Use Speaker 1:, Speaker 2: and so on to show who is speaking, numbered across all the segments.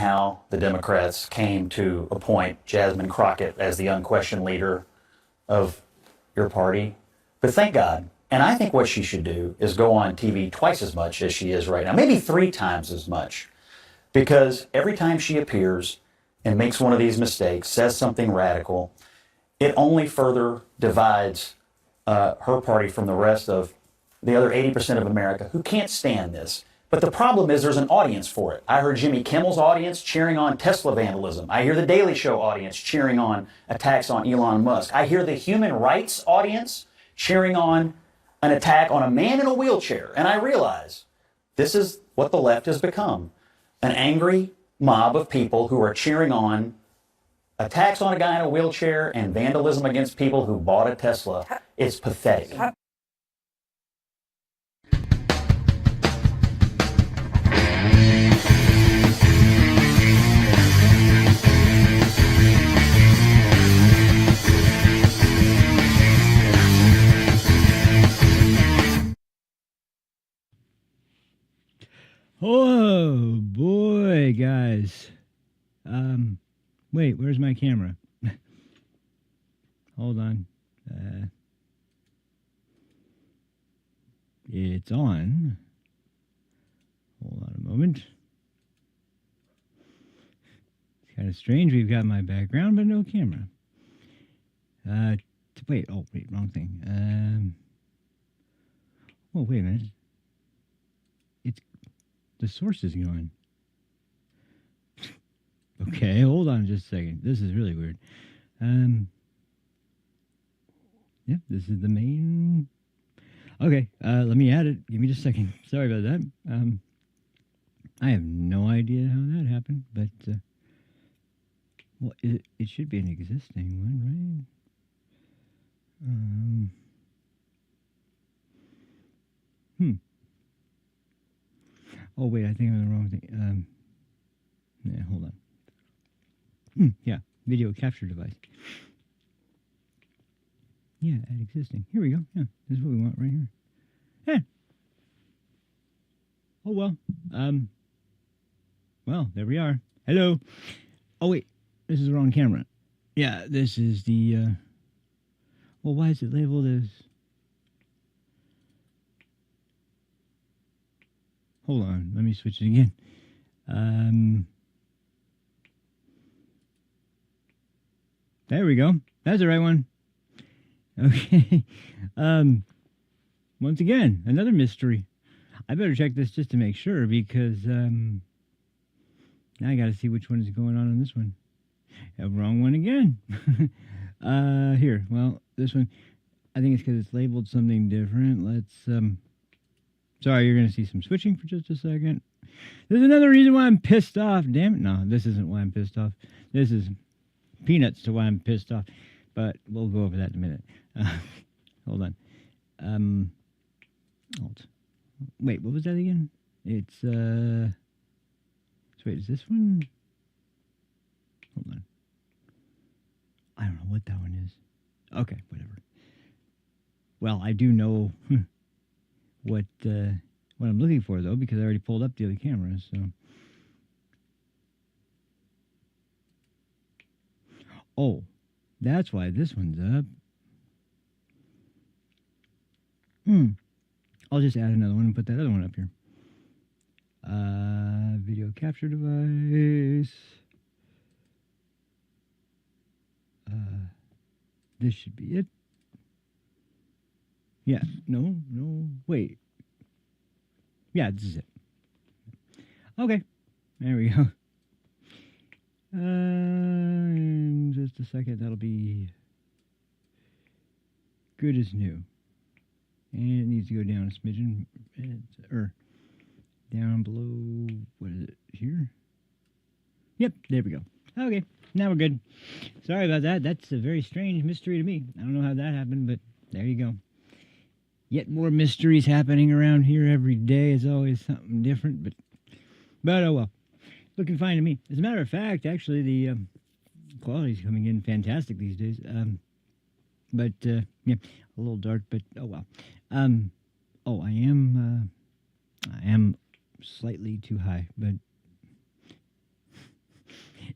Speaker 1: how the Democrats came to appoint Jasmine Crockett as the unquestioned leader of your party. But thank God. And I think what she should do is go on TV twice as much as she is right now, maybe 3 times as much. Because every time she appears and makes one of these mistakes, says something radical, it only further divides her party from the rest of the other 80% of America who can't stand this. But the problem is there's an audience for it. I heard Jimmy Kimmel's audience cheering on Tesla vandalism. I hear the Daily Show audience cheering on attacks on Elon Musk. I hear the human rights audience cheering on an attack on a man in a wheelchair. And I realize this is what the left has become. An angry mob of people who are cheering on attacks on a guy in a wheelchair and vandalism against people who bought a Tesla. It's pathetic.
Speaker 2: Oh boy, guys. Wait, where's my camera? Hold on. It's on. Hold on a moment. It's kind of strange. We've got my background, but no camera. Wait, wrong thing. Oh, wait a minute. The source is gone. Okay, hold on just a second. This is really weird. Yep, this is the main. Okay, let me add it. Give me just a second. Sorry about that. I have no idea how that happened, but well, it should be an existing one, right? Oh, wait, I think I'm the wrong thing. Yeah, hold on. Yeah, video capture device. Yeah, add existing. Here we go. Yeah, this is what we want right here. Yeah. Oh, well. Well, there we are. Hello. Oh, wait, this is the wrong camera. Yeah, this is the, well, why is it labeled as... Hold on, let me switch it again. There we go. That's the right one. Okay. Once again, another mystery. I better check this just to make sure because now I got to see which one is going on this one. Wrong one again. Here. Well, this one. I think it's because it's labeled something different. Let's Sorry, you're going to see some switching for just a second. There's another reason why I'm pissed off. Damn it. No, this isn't why I'm pissed off. This is peanuts to why I'm pissed off. But we'll go over that in a minute. Hold on. Alt. Wait, what was that again? It's, so wait, is this one? Hold on. I don't know what that one is. Okay, whatever. Well, I do know... what I'm looking for, though, because I already pulled up the other camera, so... Oh, that's why this one's up. I'll just add another one and put that other one up here. Video capture device. This should be it. Yeah, no, wait. Yeah, this is it. Okay, there we go. In just a second, that'll be good as new. And it needs to go down a smidgen, or down below, what is it, here? Yep, there we go. Okay, now we're good. Sorry about that. That's a very strange mystery to me. I don't know how that happened, but there you go. Yet more mysteries happening around here every day. Is always something different, but oh well. Looking fine to me. As a matter of fact, actually, the quality's coming in fantastic these days. But yeah, a little dark, but oh well. Oh, I am slightly too high, but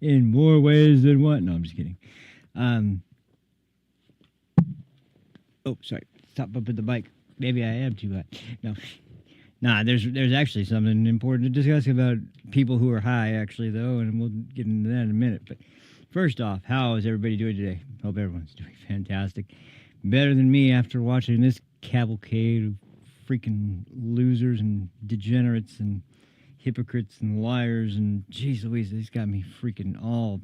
Speaker 2: in more ways than one. No, I'm just kidding. Oh, sorry. Stop up at the bike. Maybe I am too high. No. Nah, there's actually something important to discuss about people who are high, actually, though, and we'll get into that in a minute. But first off, how is everybody doing today? Hope everyone's doing fantastic. Better than me after watching this cavalcade of freaking losers and degenerates and hypocrites and liars. And, geez Louise, this got me freaking all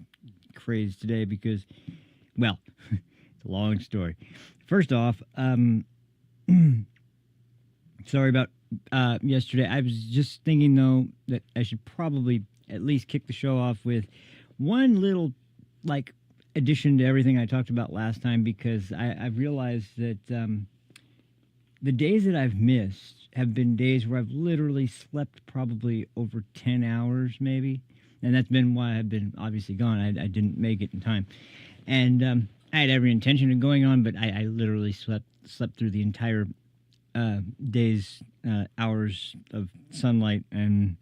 Speaker 2: crazed today because, well, it's a long story. First off, sorry about yesterday. I was just thinking, though, that I should probably at least kick the show off with one little, like, addition to everything I talked about last time, because I've realized that the days that I've missed have been days where I've literally slept probably over 10 hours, maybe. And that's been why I've been obviously gone. I didn't make it in time. And I had every intention of going on, but I literally slept through the entire day's hours of sunlight, and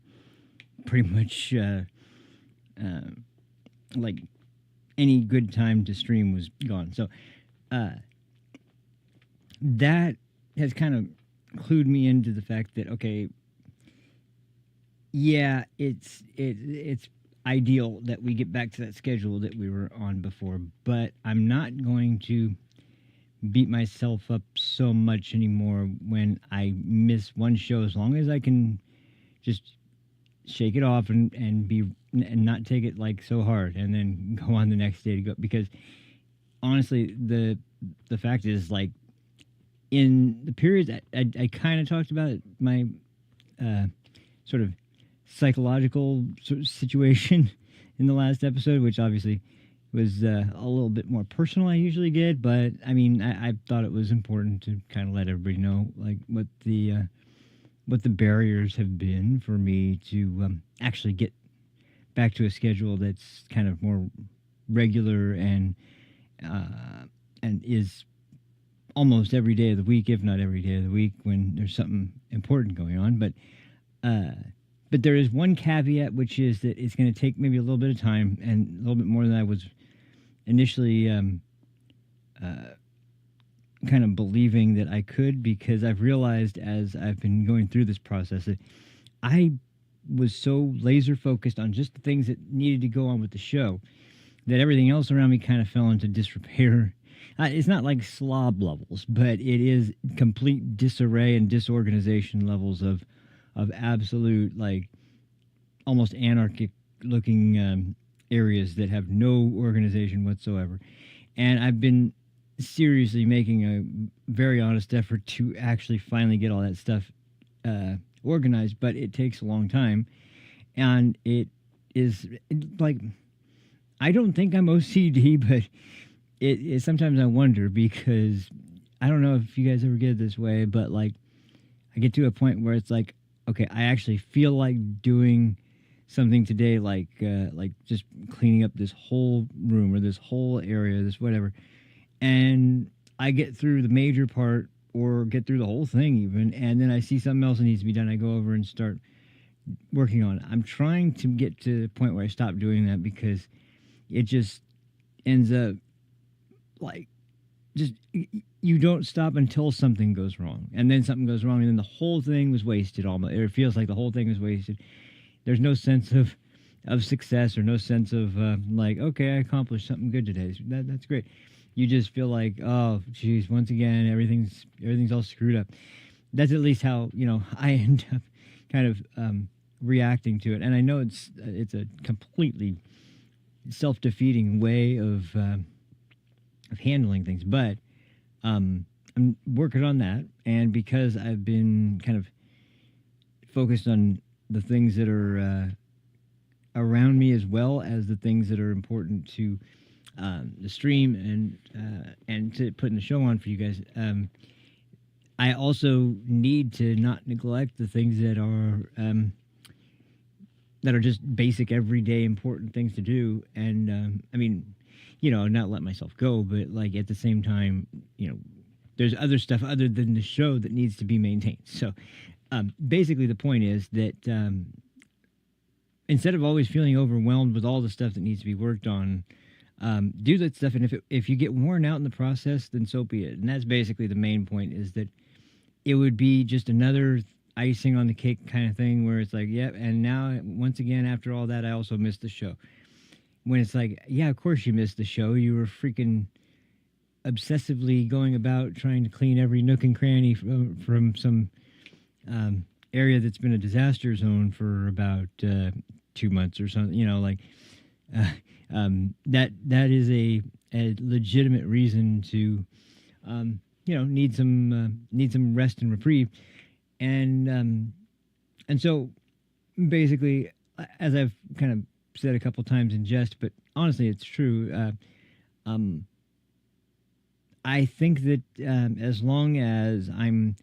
Speaker 2: pretty much like any good time to stream was gone. So that has kind of clued me into the fact that, okay, yeah, it's ideal that we get back to that schedule that we were on before, but I'm not going to beat myself up so much anymore when I miss one show, as long as I can just shake it off and not take it like so hard and then go on the next day to go. Because honestly, the fact is, like, in the periods I kind of talked about my sort of psychological sort of situation in the last episode, which obviously was a little bit more personal I usually get, but I mean, I thought it was important to kind of let everybody know, like, what the barriers have been for me to actually get back to a schedule that's kind of more regular and is almost every day of the week, if not every day of the week, when there's something important going on. But there is one caveat, which is that it's going to take maybe a little bit of time and a little bit more than I was initially kind of believing that I could, because I've realized as I've been going through this process that I was so laser focused on just the things that needed to go on with the show that everything else around me kind of fell into disrepair. It's not like slob levels, but it is complete disarray and disorganization levels of absolute, like, almost anarchic looking areas that have no organization whatsoever. And I've been seriously making a very honest effort to actually finally get all that stuff organized, but it takes a long time. And it is, like, I don't think I'm OCD, but it sometimes I wonder, because I don't know if you guys ever get it this way, but, like, I get to a point where it's like, okay, I actually feel like doing something today, like just cleaning up this whole room or this whole area, this whatever, and I get through the major part or get through the whole thing even, and then I see something else that needs to be done. I go over and start working on it. I'm trying to get to the point where I stop doing that, because it just ends up like, just, you don't stop until something goes wrong, and then something goes wrong, and then the whole thing was wasted. Almost, it feels like the whole thing was wasted. There's no sense of success, or no sense of like, okay, I accomplished something good today. That's great. You just feel like, oh, geez, once again, everything's all screwed up. That's at least how, I end up kind of reacting to it. And I know it's a completely self-defeating way of handling things, but I'm working on that. And because I've been kind of focused on the things that are around me, as well as the things that are important to the stream and to putting the show on for you guys, I also need to not neglect the things that are just basic, everyday, important things to do. And I mean, not let myself go, but, like, at the same time, there's other stuff other than the show that needs to be maintained. So basically the point is that instead of always feeling overwhelmed with all the stuff that needs to be worked on, do that stuff. And if you get worn out in the process, then so be it. And that's basically the main point, is that it would be just another icing on the cake kind of thing where it's like, yep, and now once again, after all that, I also missed the show. When it's like, yeah, of course you missed the show. You were freaking obsessively going about trying to clean every nook and cranny from some area that's been a disaster zone for about 2 months or something. You know, like that is a legitimate reason to need some rest and reprieve, and so basically, as I've kind of said a couple times in jest, but honestly, it's true. I think that as long as I'm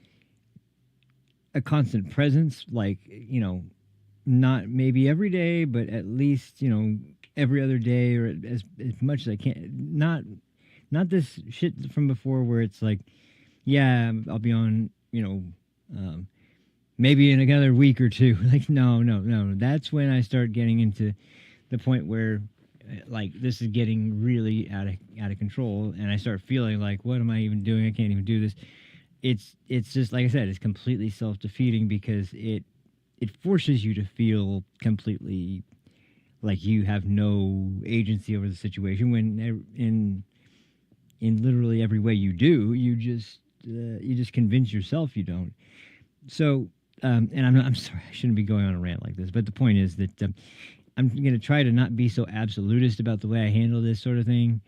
Speaker 2: a constant presence, like, not maybe every day, but at least, every other day, or as much as I can. Not this shit from before where it's like, yeah, I'll be on, maybe in another week or two. Like, no. That's when I start getting into the point where, like, this is getting really out of control, and I start feeling like, what am I even doing? I can't even do this. It's just, like I said, it's completely self-defeating, because it forces you to feel completely like you have no agency over the situation, when in literally every way you do, you just convince yourself you don't. So, and I'm sorry, I shouldn't be going on a rant like this, but the point is that I'm going to try to not be so absolutist about the way I handle this sort of thing,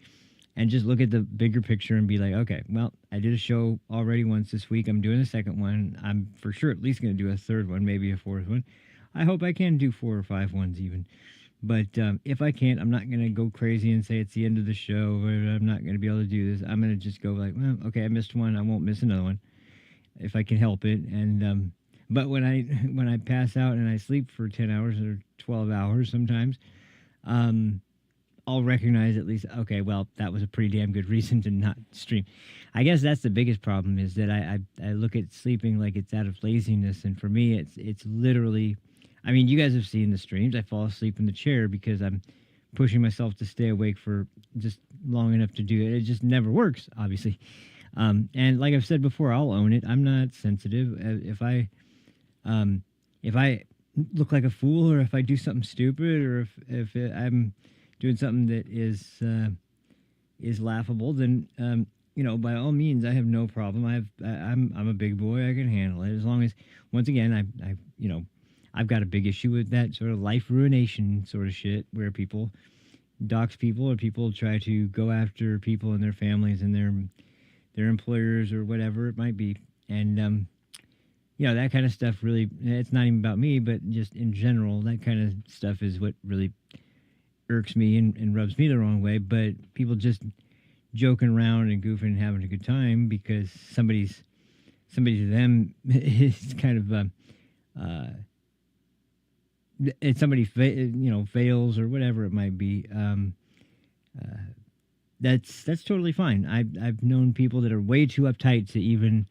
Speaker 2: and just look at the bigger picture and be like, okay, well, I did a show already once this week. I'm doing a second one. I'm for sure at least going to do a third one, maybe a fourth one. I hope I can do 4 or 5 ones even. But if I can't, I'm not going to go crazy and say it's the end of the show, or I'm not going to be able to do this. I'm going to just go like, well, okay, I missed one. I won't miss another one if I can help it. And but when I pass out and I sleep for 10 hours or 12 hours sometimes, I'll recognize at least, okay, well, that was a pretty damn good reason to not stream. I guess that's the biggest problem, is that I look at sleeping like it's out of laziness. And for me, it's literally, I mean, you guys have seen the streams. I fall asleep in the chair because I'm pushing myself to stay awake for just long enough to do it. It just never works, obviously. And like I've said before, I'll own it. I'm not sensitive. If I look like a fool, or if I do something stupid, or if I'm doing something that is laughable, then by all means, I have no problem. I'm a big boy. I can handle it, as long as, once again, I've got a big issue with that sort of life ruination sort of shit, where people dox people, or people try to go after people and their families and their employers, or whatever it might be. And that kind of stuff, really, it's not even about me, but just in general, that kind of stuff is what really irks me and rubs me the wrong way. But people just joking around and goofing and having a good time because somebody to them is kind of if somebody fails or whatever it might be, that's totally fine. I've known people that are way too uptight to even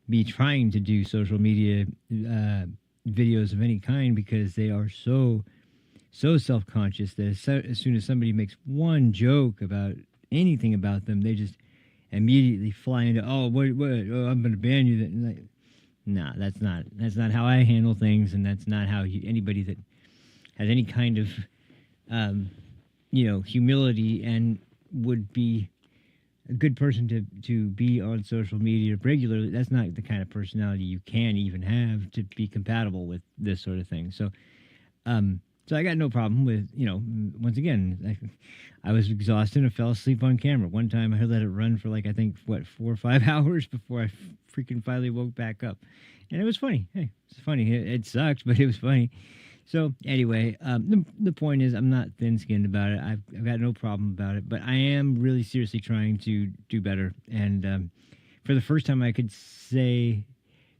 Speaker 2: be trying to do social media videos of any kind, because they are so self-conscious that as soon as somebody makes one joke about anything about them, they just immediately fly into, oh, what, oh, I'm going to ban you. Like, nah, that's not how I handle things, and that's not how anybody that has any kind of humility and would be a good person to be on social media regularly. That's not the kind of personality you can even have to be compatible with this sort of thing. So I got no problem with, once again, I was exhausted and fell asleep on camera. One time I let it run for 4 or 5 hours before I freaking finally woke back up. And it was funny. Hey, it's funny. It sucked, but it was funny. So anyway, the point is, I'm not thin-skinned about it. I've got no problem about it, but I am really seriously trying to do better. And for the first time, I could say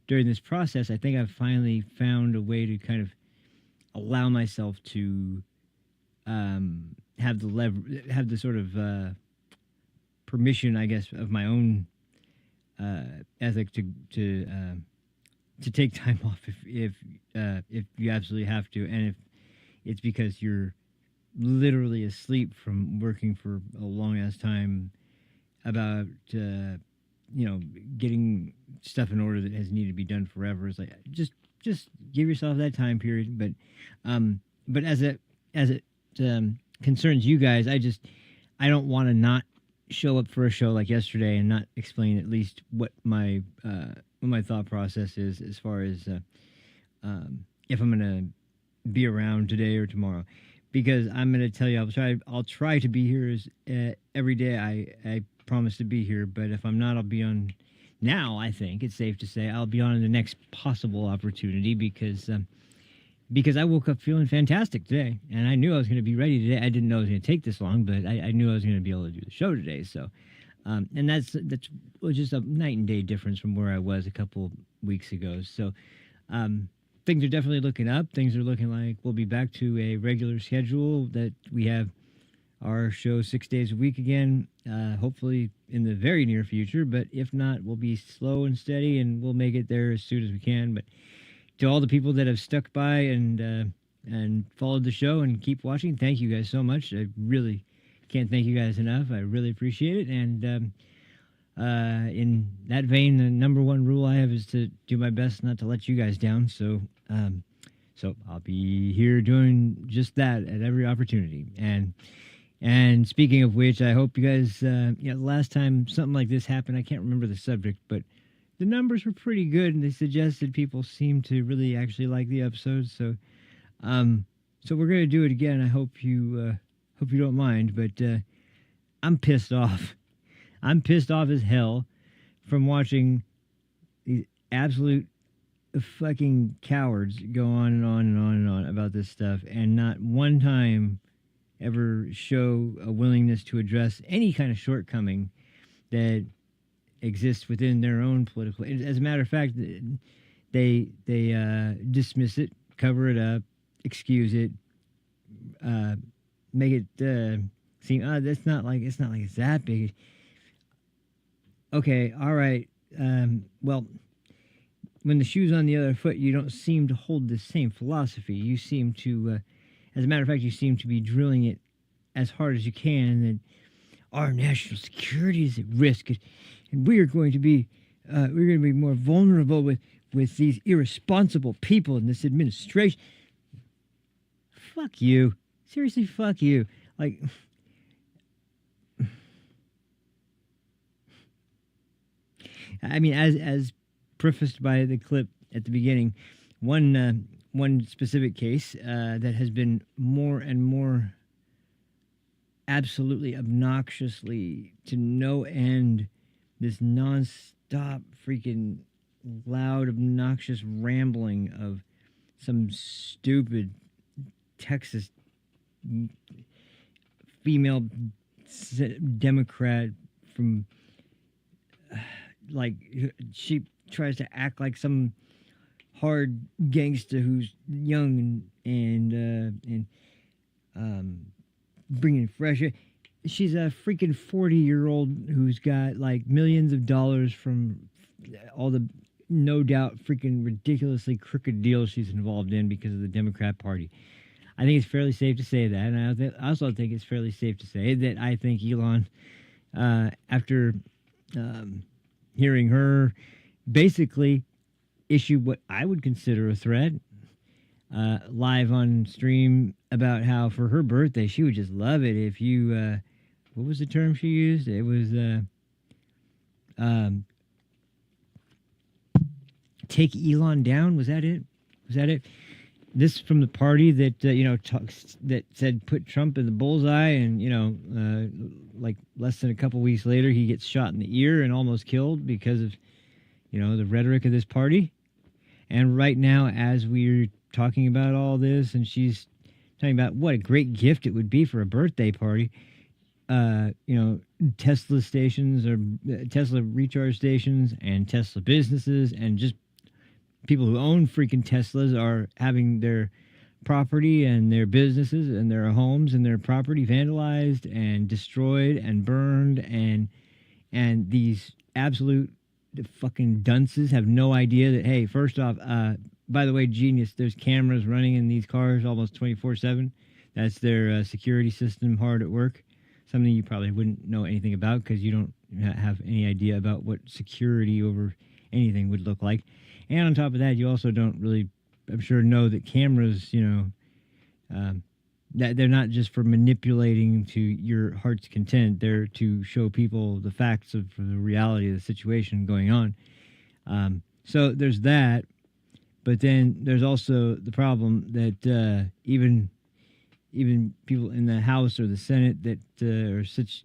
Speaker 2: during this process, I think I've finally found a way to kind of allow myself to have the sort of permission, I guess, of my own ethic to take time off if you absolutely have to, and it's because you're literally asleep from working for a long ass time about getting stuff in order that has needed to be done forever. It's like just give yourself that time period. But as it concerns you guys, I don't want to not show up for a show like yesterday and not explain at least what my thought process is as far as if I'm gonna be around today or tomorrow, because I'm gonna tell you I'll try to be here every day. I promise to be here, but if I'm not, I'll be on. Now I think it's safe to say I'll be on in the next possible opportunity because I woke up feeling fantastic today, and I knew I was going to be ready today. I didn't know it was going to take this long, but I knew I was going to be able to do the show today. So, and that's just a night and day difference from where I was a couple weeks ago. So, things are definitely looking up. Things are looking like we'll be back to a regular schedule, that we have our show 6 days a week again, hopefully in the very near future. But if not, we'll be slow and steady, and we'll make it there as soon as we can. But to all the people that have stuck by and followed the show and keep watching, thank you guys so much. I really can't thank you guys enough. I really appreciate it. And in that vein, the number one rule I have is to do my best not to let you guys down. So I'll be here doing just that at every opportunity. And speaking of which, I hope you guys, last time something like this happened, I can't remember the subject, but the numbers were pretty good, and they suggested people seemed to really actually like the episodes. So we're going to do it again. I hope you don't mind, but I'm pissed off. I'm pissed off as hell from watching these absolute fucking cowards go on and on and on and on about this stuff, and not one time ever show a willingness to address any kind of shortcoming that exists within their own political. As a matter of fact, they dismiss it, cover it up, excuse it, make it seem it's not like it's that big. Okay, all right. Well, when the shoe's on the other foot, you don't seem to hold the same philosophy. You seem to, as a matter of fact, you seem to be drilling it as hard as you can, and that our national security is at risk, and we are going to be more vulnerable with these irresponsible people in this administration. Fuck you. Seriously, fuck you. Like, I mean, as prefaced by the clip at the beginning, one specific case that has been more and more absolutely obnoxiously to no end, this nonstop freaking loud, obnoxious rambling of some stupid Texas female Democrat from, like, she tries to act like some hard gangster who's young and bringing fresh air. She's a freaking 40-year-old who's got like millions of dollars from all the no doubt freaking ridiculously crooked deals she's involved in because of the Democrat Party. I think it's fairly safe to say that, and I also think it's fairly safe to say that I think Elon, after hearing her basically issue what I would consider a threat live on stream about how for her birthday she would just love it if you what was the term she used? It was take Elon down. Was that it? This from the party that that said put Trump in the bullseye, and like less than a couple weeks later he gets shot in the ear and almost killed because of the rhetoric of this party. And right now, as we're talking about all this, and she's talking about what a great gift it would be for a birthday party, Tesla stations or Tesla recharge stations and Tesla businesses and just people who own freaking Teslas are having their property and their businesses and their homes and their property vandalized and destroyed and burned, and these absolute fucking dunces have no idea that, hey, first off, by the way, genius. There's cameras running in these cars almost 24/7. That's their security system hard at work. Something you probably wouldn't know anything about because you don't have any idea about what security over anything would look like. And on top of that, you also don't really, I'm sure, know that cameras, that they're not just for manipulating to your heart's content. They're to show people the facts of the reality of the situation going on. So there's that. But then there's also the problem that even people in the House or the Senate that are such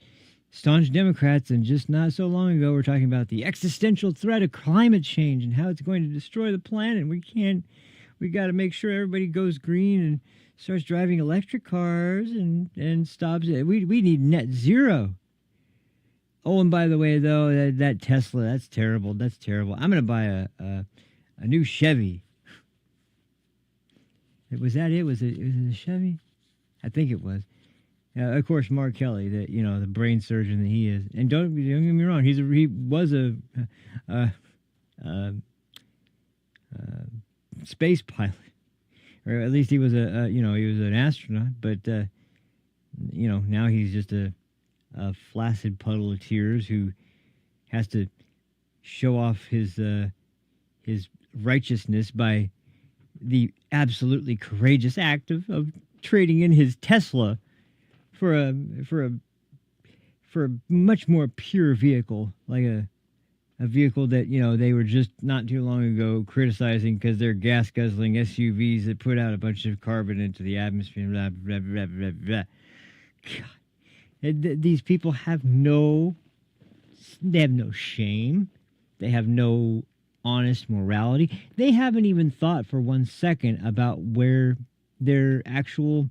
Speaker 2: staunch Democrats, and just not so long ago we're talking about the existential threat of climate change and how it's going to destroy the planet. We got to make sure everybody goes green and starts driving electric cars and stops it. We need net zero. Oh, and by the way, though, that Tesla, that's terrible. That's terrible. I'm going to buy a new Chevy. Was that it? Was it a Chevy? I think it was. Of course, Mark Kelly, the brain surgeon that he is, and don't get me wrong, he was a space pilot, or at least he was he was an astronaut. But now he's just a flaccid puddle of tears who has to show off his righteousness by the absolutely courageous act of trading in his Tesla for a much more pure vehicle, like a vehicle that they were just not too long ago criticizing because they're gas guzzling SUVs that put out a bunch of carbon into the atmosphere. Blah, blah, blah, blah, blah. God. These people have they have no shame. They have no honest morality. They haven't even thought for 1 second about where their actual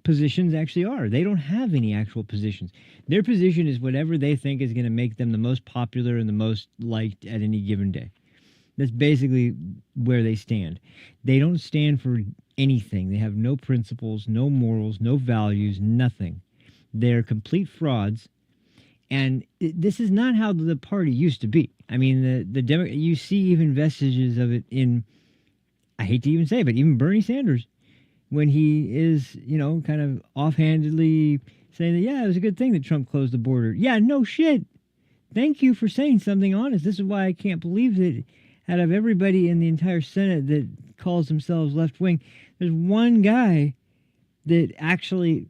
Speaker 2: positions actually are. They don't have any actual positions. Their position is whatever they think is going to make them the most popular and the most liked at any given day. That's basically where they stand. They don't stand for anything. They have no principles, no morals, no values, nothing. They're complete frauds. And this is not how the party used to be. I mean, you see even vestiges of it in, I hate to even say it, but even Bernie Sanders, when he is, kind of offhandedly saying that, yeah, it was a good thing that Trump closed the border. Yeah, no shit. Thank you for saying something honest. This is why I can't believe that out of everybody in the entire Senate that calls themselves left wing, there's one guy that actually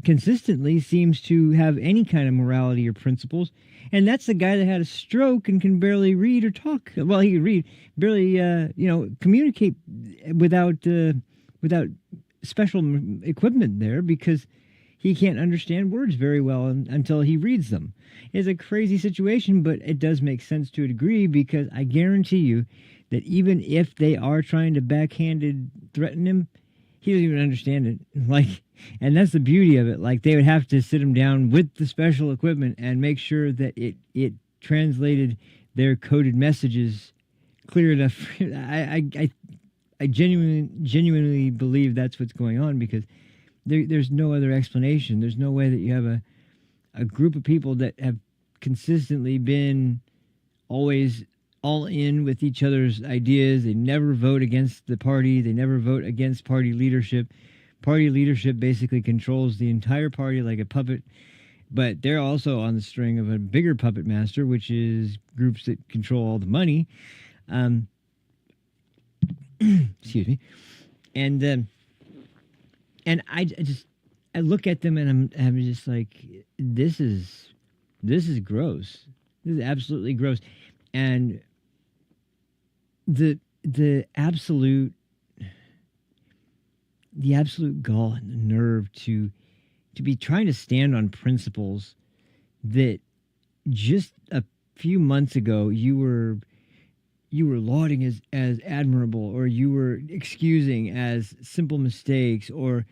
Speaker 2: consistently seems to have any kind of morality or principles, and that's the guy that had a stroke and can barely read or talk. Well, he can read, barely, communicate without special equipment there because he can't understand words very well until he reads them. It's a crazy situation, but it does make sense to a degree because I guarantee you that even if they are trying to backhanded threaten him, he doesn't even understand it. And that's the beauty of it. Like, they would have to sit him down with the special equipment and make sure that it translated their coded messages clear enough. I genuinely believe that's what's going on because there's no other explanation. There's no way that you have a group of people that have consistently been always all in with each other's ideas. They never vote against the party. They never vote against party leadership. Party leadership basically controls the entire party like a puppet, but they're also on the string of a bigger puppet master, which is groups that control all the money. Excuse me. And I look at them and I'm just like, this is gross. This is absolutely gross. And the absolute gall and the nerve to be trying to stand on principles that just a few months ago you were lauding as admirable, or you were excusing as simple mistakes, or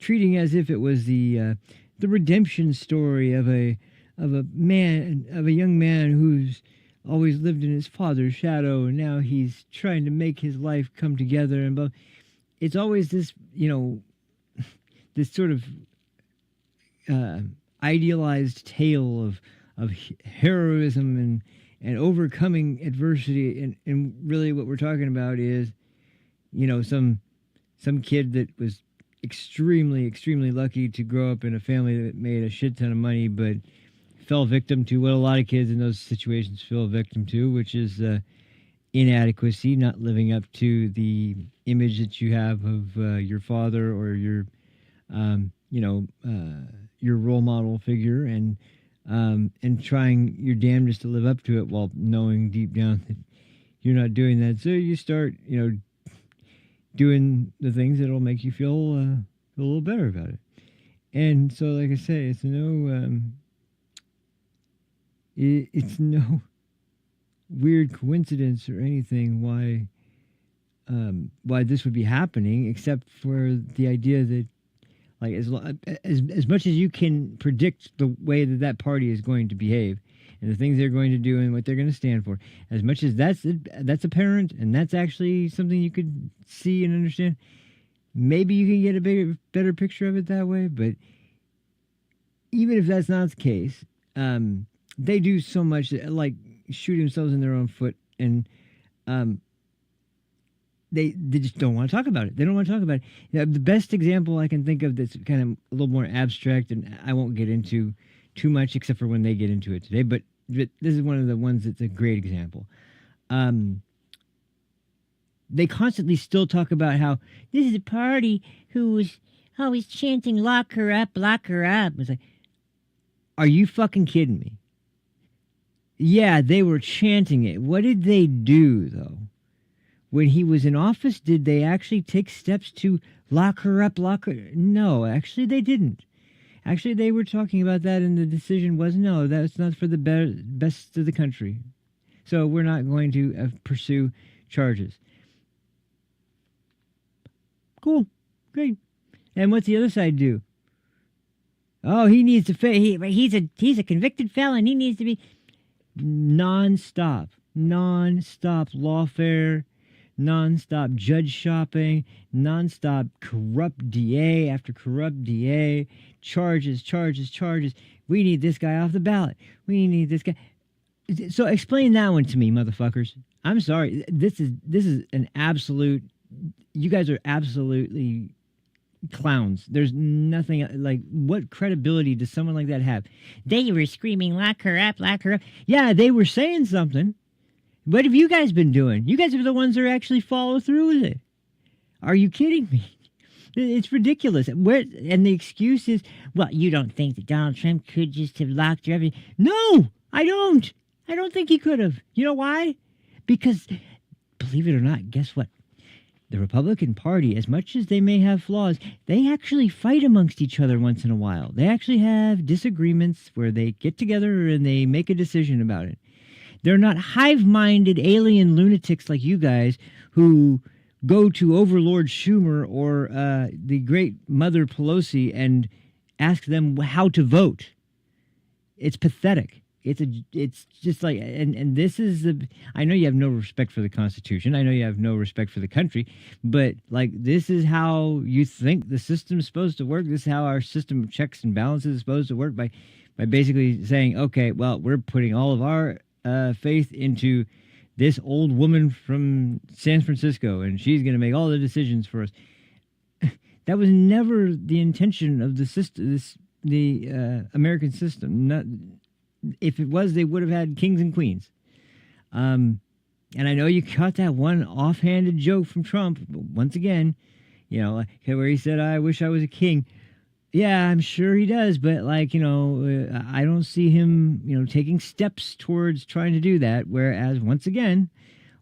Speaker 2: treating as if it was the redemption story of a young man who's always lived in his father's shadow, and now he's trying to make his life come together. And it's always this, this sort of idealized tale of heroism and overcoming adversity. And really what we're talking about is, you know, some kid that was extremely, extremely lucky to grow up in a family that made a shit ton of money, but fell victim to what a lot of kids in those situations fell victim to, which is inadequacy, not living up to the image that you have of your father or your, your role model figure, and trying your damnedest to live up to it while knowing deep down that you're not doing that. So you start, doing the things that'll make you feel a little better about it. And so, like I say, it's no weird coincidence or anything why this would be happening, except for the idea that, like, as much as you can predict the way that party is going to behave and the things they're going to do and what they're going to stand for, as much as that's apparent and that's actually something you could see and understand, maybe you can get a better picture of it that way. But even if that's not the case, they do so much, like shoot themselves in their own foot, and they just don't want to talk about it. They don't want to talk about it. The best example I can think of that's kind of a little more abstract, and I won't get into too much except for when they get into it today, but this is one of the ones that's a great example. They constantly still talk about how this is a party who was always chanting, lock her up, lock her up. It's like, are you fucking kidding me? Yeah, they were chanting it. What did they do, though? When he was in office, did they actually take steps to lock her up, lock her? No, actually they didn't. Actually, they were talking about that, and the decision was, no, that's not for the best of the country. So we're not going to pursue charges. Cool. Great. And what's the other side do? Oh, he needs to he's a convicted felon. He needs to be non-stop lawfare, non-stop judge shopping, non-stop corrupt DA after corrupt DA, charges. We need this guy off the ballot. We need this guy. So explain that one to me, motherfuckers. I'm sorry. This is an absolute. You guys are absolutely clowns. There's nothing like, what credibility does someone like that have? They were screaming, lock her up, lock her up. Yeah, they were saying something. What have you guys been doing? You guys are the ones that actually follow through with it. Are you kidding me? It's ridiculous. And the excuse is, well, you don't think that Donald Trump could just have locked her up? No, I don't. I don't think he could have. You know why? Because, believe it or not, guess what? The Republican Party, as much as they may have flaws, they actually fight amongst each other once in a while. They actually have disagreements where they get together and they make a decision about it. They're not hive-minded alien lunatics like you guys who go to Overlord Schumer or the great Mother Pelosi and ask them how to vote. It's pathetic. It's just like, and this is I know you have no respect for the Constitution. I know you have no respect for the country, but like, this is how you think the system's supposed to work. This is how our system of checks and balances is supposed to work, by basically saying, okay, well, we're putting all of our faith into this old woman from San Francisco, and she's going to make all the decisions for us. That was never the intention of the system, the American system. Not, if it was, they would have had kings and queens. And I know you caught that one offhanded joke from Trump, once again, where he said, I wish I was a king. Yeah, I'm sure he does, but I don't see him, taking steps towards trying to do that. Whereas, once again,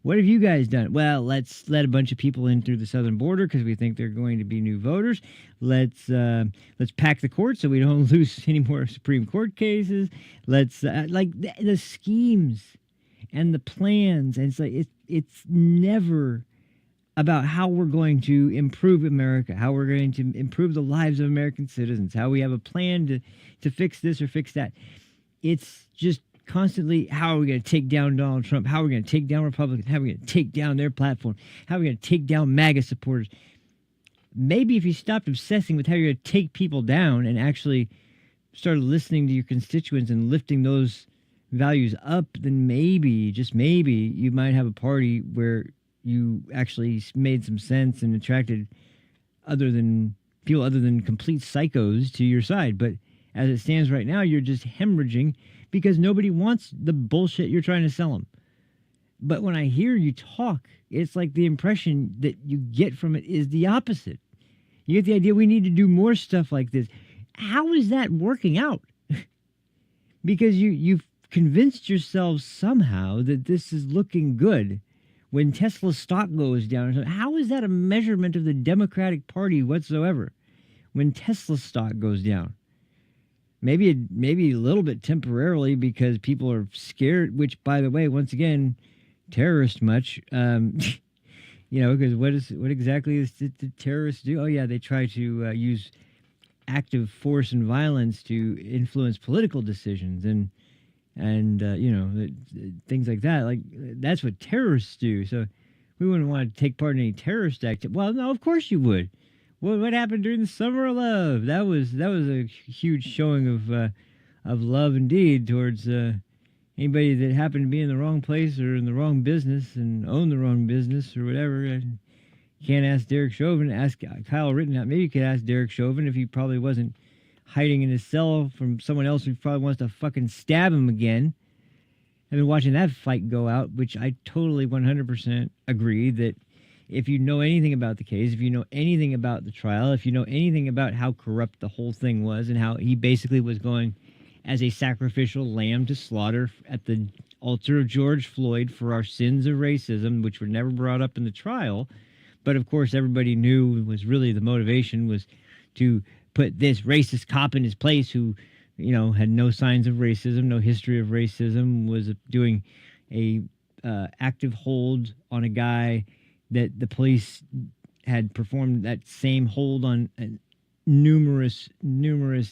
Speaker 2: what have you guys done? Well, let's let a bunch of people in through the southern border because we think they're going to be new voters. Let's pack the court so we don't lose any more Supreme Court cases. Let's the schemes and the plans, and it's never about how we're going to improve America, how we're going to improve the lives of American citizens, how we have a plan to fix this or fix that. It's just constantly, how are we going to take down Donald Trump? How are we going to take down Republicans? How are we going to take down their platform? How are we going to take down MAGA supporters? Maybe if you stopped obsessing with how you're going to take people down and actually started listening to your constituents and lifting those values up, then maybe, just maybe, you might have a party where you actually made some sense and attracted people other than complete psychos to your side. But as it stands right now, you're just hemorrhaging because nobody wants the bullshit you're trying to sell them. But when I hear you talk, it's like the impression that you get from it is the opposite. You get the idea we need to do more stuff like this. How is that working out? Because you've convinced yourselves somehow that this is looking good when Tesla's stock goes down. How is that a measurement of the Democratic Party whatsoever when Tesla's stock goes down? Maybe a little bit temporarily because people are scared, which, by the way, once again, terrorist much. Because what exactly is the terrorists do? Oh, yeah, they try to use active force and violence to influence political decisions and things like that. Like, that's what terrorists do. So we wouldn't want to take part in any terrorist activity. Well, no, of course you would. What happened during the Summer of Love? That was a huge showing of love indeed towards anybody that happened to be in the wrong place or in the wrong business and own the wrong business or whatever. You can't ask Derek Chauvin. Ask Kyle Rittenhouse. Maybe you could ask Derek Chauvin if he probably wasn't hiding in his cell from someone else who probably wants to fucking stab him again. I've been watching that fight go out, which I totally 100% agree that if you know anything about the case, if you know anything about the trial, if you know anything about how corrupt the whole thing was and how he basically was going as a sacrificial lamb to slaughter at the altar of George Floyd for our sins of racism, which were never brought up in the trial. But of course, everybody knew was really the motivation was to put this racist cop in his place who, had no signs of racism, no history of racism, was doing a active hold on a guy that the police had performed that same hold on numerous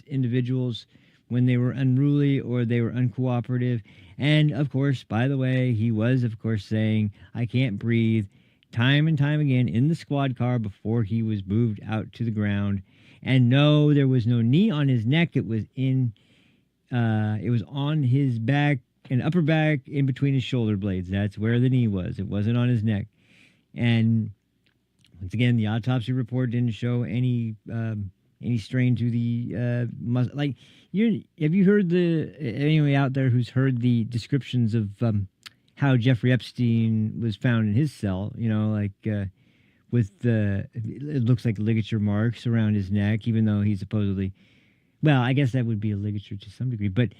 Speaker 2: individuals when they were unruly or they were uncooperative. And of course, by the way, he was, of course, saying, "I can't breathe," time and time again in the squad car before he was moved out to the ground. And no, there was no knee on his neck. It was it was on his back and upper back in between his shoulder blades. That's where the knee was. It wasn't on his neck. And once again, the autopsy report didn't show any strain to the muscle. Like, have you heard anybody out there who's heard the descriptions of how Jeffrey Epstein was found in his cell? With it looks like ligature marks around his neck, even though he supposedly, well, I guess that would be a ligature to some degree, but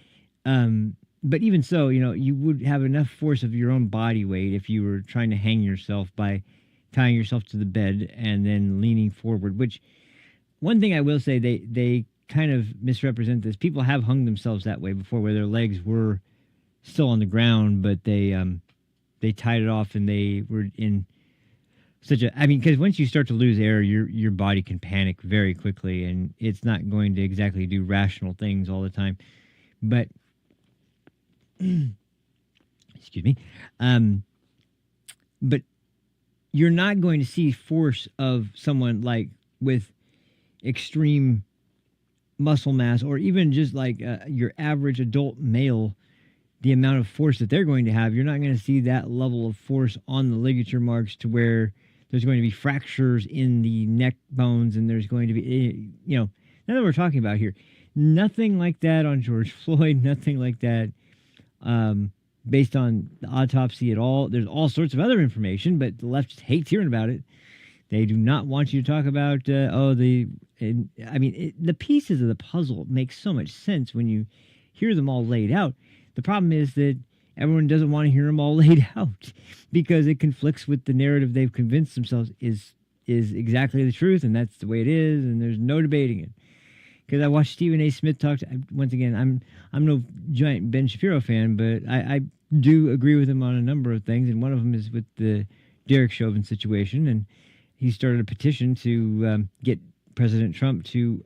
Speaker 2: even so, you would have enough force of your own body weight if you were trying to hang yourself by tying yourself to the bed and then leaning forward, which one thing I will say, they kind of misrepresent this. People have hung themselves that way before where their legs were still on the ground, but they tied it off and they were in because once you start to lose air, your body can panic very quickly, and it's not going to exactly do rational things all the time. But excuse me, but you're not going to see force of someone like with extreme muscle mass, or even just like your average adult male. The amount of force that they're going to have, you're not going to see that level of force on the ligature marks to where there's going to be fractures in the neck bones, and there's going to be, none that we're talking about here. Nothing like that on George Floyd, nothing like that based on the autopsy at all. There's all sorts of other information, but the left just hates hearing about it. They do not want you to talk about, the pieces of the puzzle make so much sense when you hear them all laid out. The problem is that everyone doesn't want to hear them all laid out because it conflicts with the narrative they've convinced themselves is exactly the truth, and that's the way it is, and there's no debating it. Because I watched Stephen A. Smith talk. Once again, I'm no giant Ben Shapiro fan, but I do agree with him on a number of things, and one of them is with the Derek Chauvin situation, and he started a petition to get President Trump to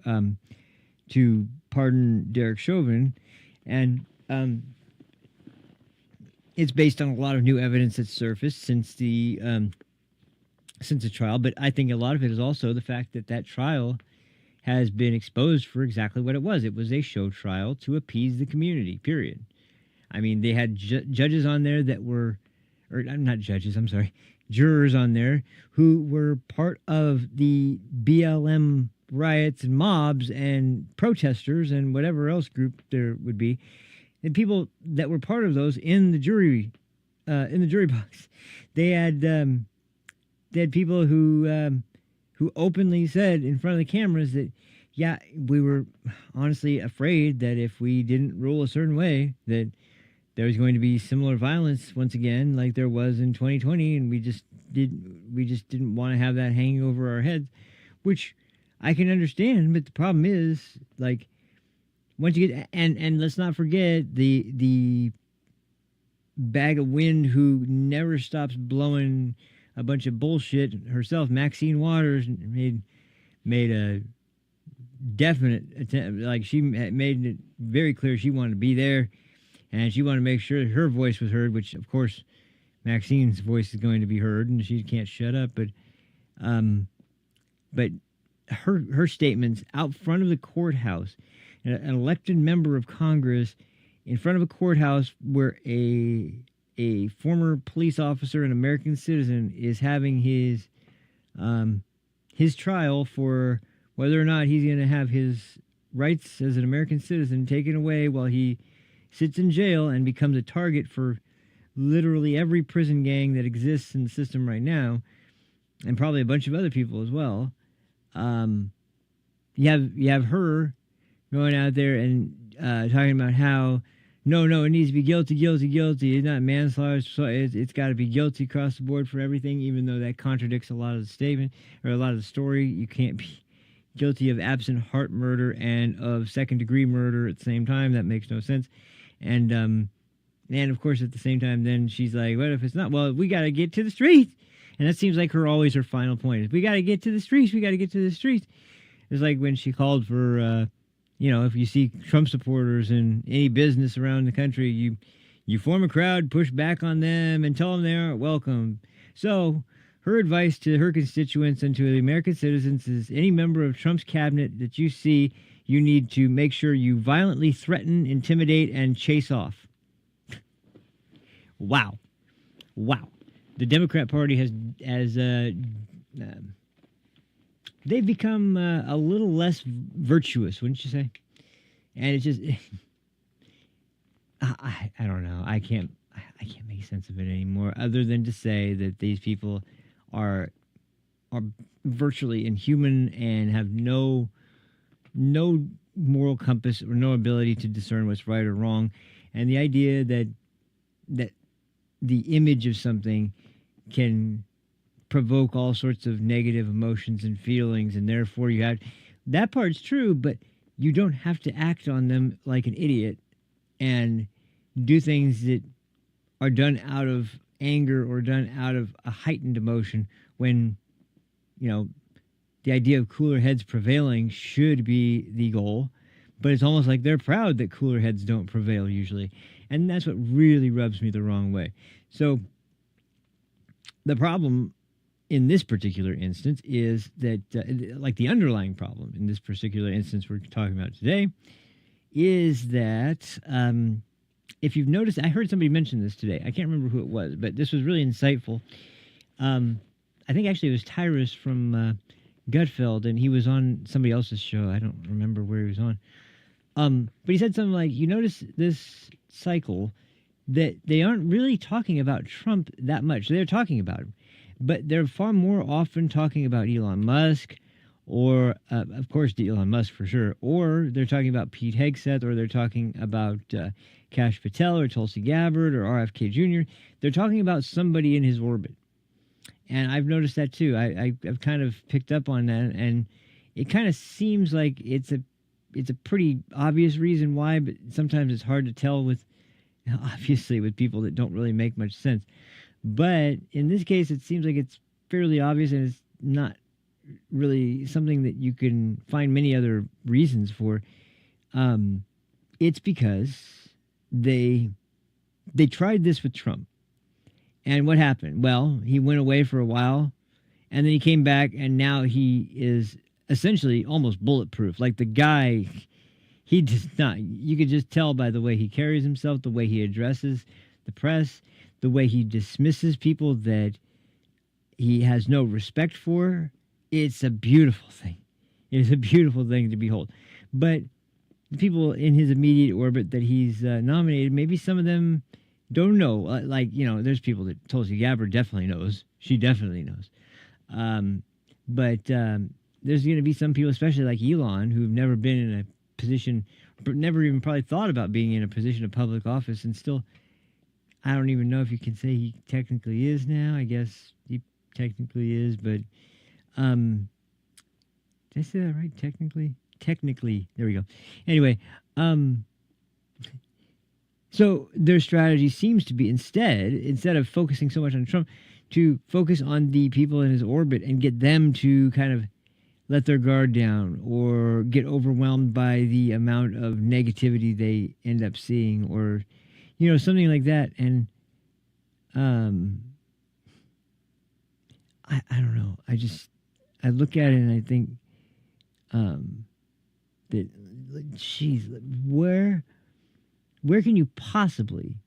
Speaker 2: pardon Derek Chauvin, and it's based on a lot of new evidence that's surfaced since the trial. But I think a lot of it is also the fact that trial has been exposed for exactly what it was. It was a show trial to appease the community, period. I mean, they had judges on there that were, or not judges, I'm sorry, jurors on there who were part of the BLM riots and mobs and protesters and whatever else group there would be, and people that were part of those in the jury box. They had people who openly said in front of the cameras that, yeah, we were honestly afraid that if we didn't rule a certain way, that there was going to be similar violence once again, like there was in 2020, and we just didn't want to have that hanging over our heads, which I can understand. But the problem is, like, once you get and let's not forget the bag of wind who never stops blowing a bunch of bullshit herself, Maxine Waters, made a definite attempt. Like, she made it very clear she wanted to be there, and she wanted to make sure her voice was heard, which of course Maxine's voice is going to be heard and she can't shut up. But her statements out front of the courthouse, an elected member of Congress in front of a courthouse where a former police officer, an American citizen, is having his trial for whether or not he's going to have his rights as an American citizen taken away while he sits in jail and becomes a target for literally every prison gang that exists in the system right now, and probably a bunch of other people as well. You have her going out there and talking about how no, it needs to be guilty. It's not manslaughter. So it's got to be guilty across the board for everything, even though that contradicts a lot of the statement or a lot of the story. You can't be guilty of absent heart murder and of second-degree murder at the same time. That makes no sense. And of course, at the same time, then she's like, what if it's not? Well, we got to get to the streets. And that seems like her final point is, we got to get to the streets. We got to get to the streets. It's like when she called for, if you see Trump supporters in any business around the country, you form a crowd, push back on them, and tell them they aren't welcome. So her advice to her constituents and to the American citizens is, any member of Trump's cabinet that you see, you need to make sure you violently threaten, intimidate, and chase off. Wow. The Democrat Party has they've become a little less virtuous, wouldn't you say? And it's just, I don't know. I can't make sense of it anymore, other than to say that these people are virtually inhuman and have no moral compass or no ability to discern what's right or wrong. And the idea that the image of something can provoke all sorts of negative emotions and feelings, and therefore you have, that part's true, but you don't have to act on them like an idiot and do things that are done out of anger or done out of a heightened emotion, when the idea of cooler heads prevailing should be the goal. But it's almost like they're proud that cooler heads don't prevail usually, and that's what really rubs me the wrong way. So the problem in this particular instance is that, like the underlying problem in this particular instance we're talking about today, is that if you've noticed, I heard somebody mention this today. I can't remember who it was, but this was really insightful. I think actually it was Tyrus from Gutfeld, and he was on somebody else's show. I don't remember where he was on. But he said something like, you notice this cycle that they aren't really talking about Trump that much. They're talking about him, but they're far more often talking about Elon Musk, or of course Elon Musk for sure, or they're talking about Pete Hegseth, or they're talking about Kash Patel or Tulsi Gabbard or RFK Jr. They're talking about somebody in his orbit. And I've noticed that too. I've kind of picked up on that, and it kind of seems like it's a pretty obvious reason why, but sometimes it's hard to tell with people that don't really make much sense. But in this case, it seems like it's fairly obvious, and it's not really something that you can find many other reasons for. It's because they tried this with Trump. And what happened? Well, he went away for a while, and then he came back, and now he is essentially almost bulletproof. Like, the guy, he does not. You could just tell by the way he carries himself, the way he addresses the press, the way he dismisses people that he has no respect for. It's a beautiful thing. It's a beautiful thing to behold. But the people in his immediate orbit that he's nominated, maybe some of them don't know. Like, there's people that Tulsi Gabbard definitely knows. She definitely knows. But there's going to be some people, especially like Elon, who've never been in a position, but never even probably thought about being in a position of public office, and still, I don't even know if you can say he technically is now. I guess he technically is, but did I say that right? Technically, there we go. Anyway, so their strategy seems to be instead of focusing so much on Trump, to focus on the people in his orbit and get them to kind of let their guard down or get overwhelmed by the amount of negativity they end up seeing, or something like that. And I don't know. I look at it and I think that, geez, where can you possibly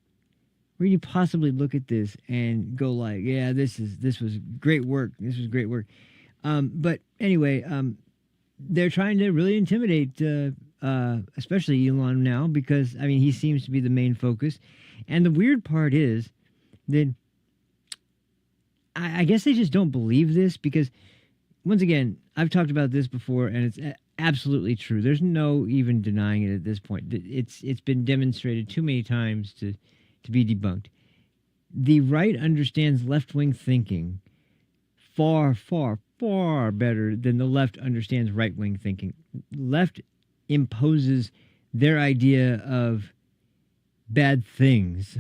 Speaker 2: look at this and go like, yeah, this was great work. This was great work. But anyway, they're trying to really intimidate, especially Elon now, because he seems to be the main focus. And the weird part is that I guess they just don't believe this, because once again, I've talked about this before, and it's absolutely true. There's no even denying it at this point. It's been demonstrated too many times to be debunked. The right understands left-wing thinking far, far, far better than the left understands right-wing thinking. Left imposes their idea of bad things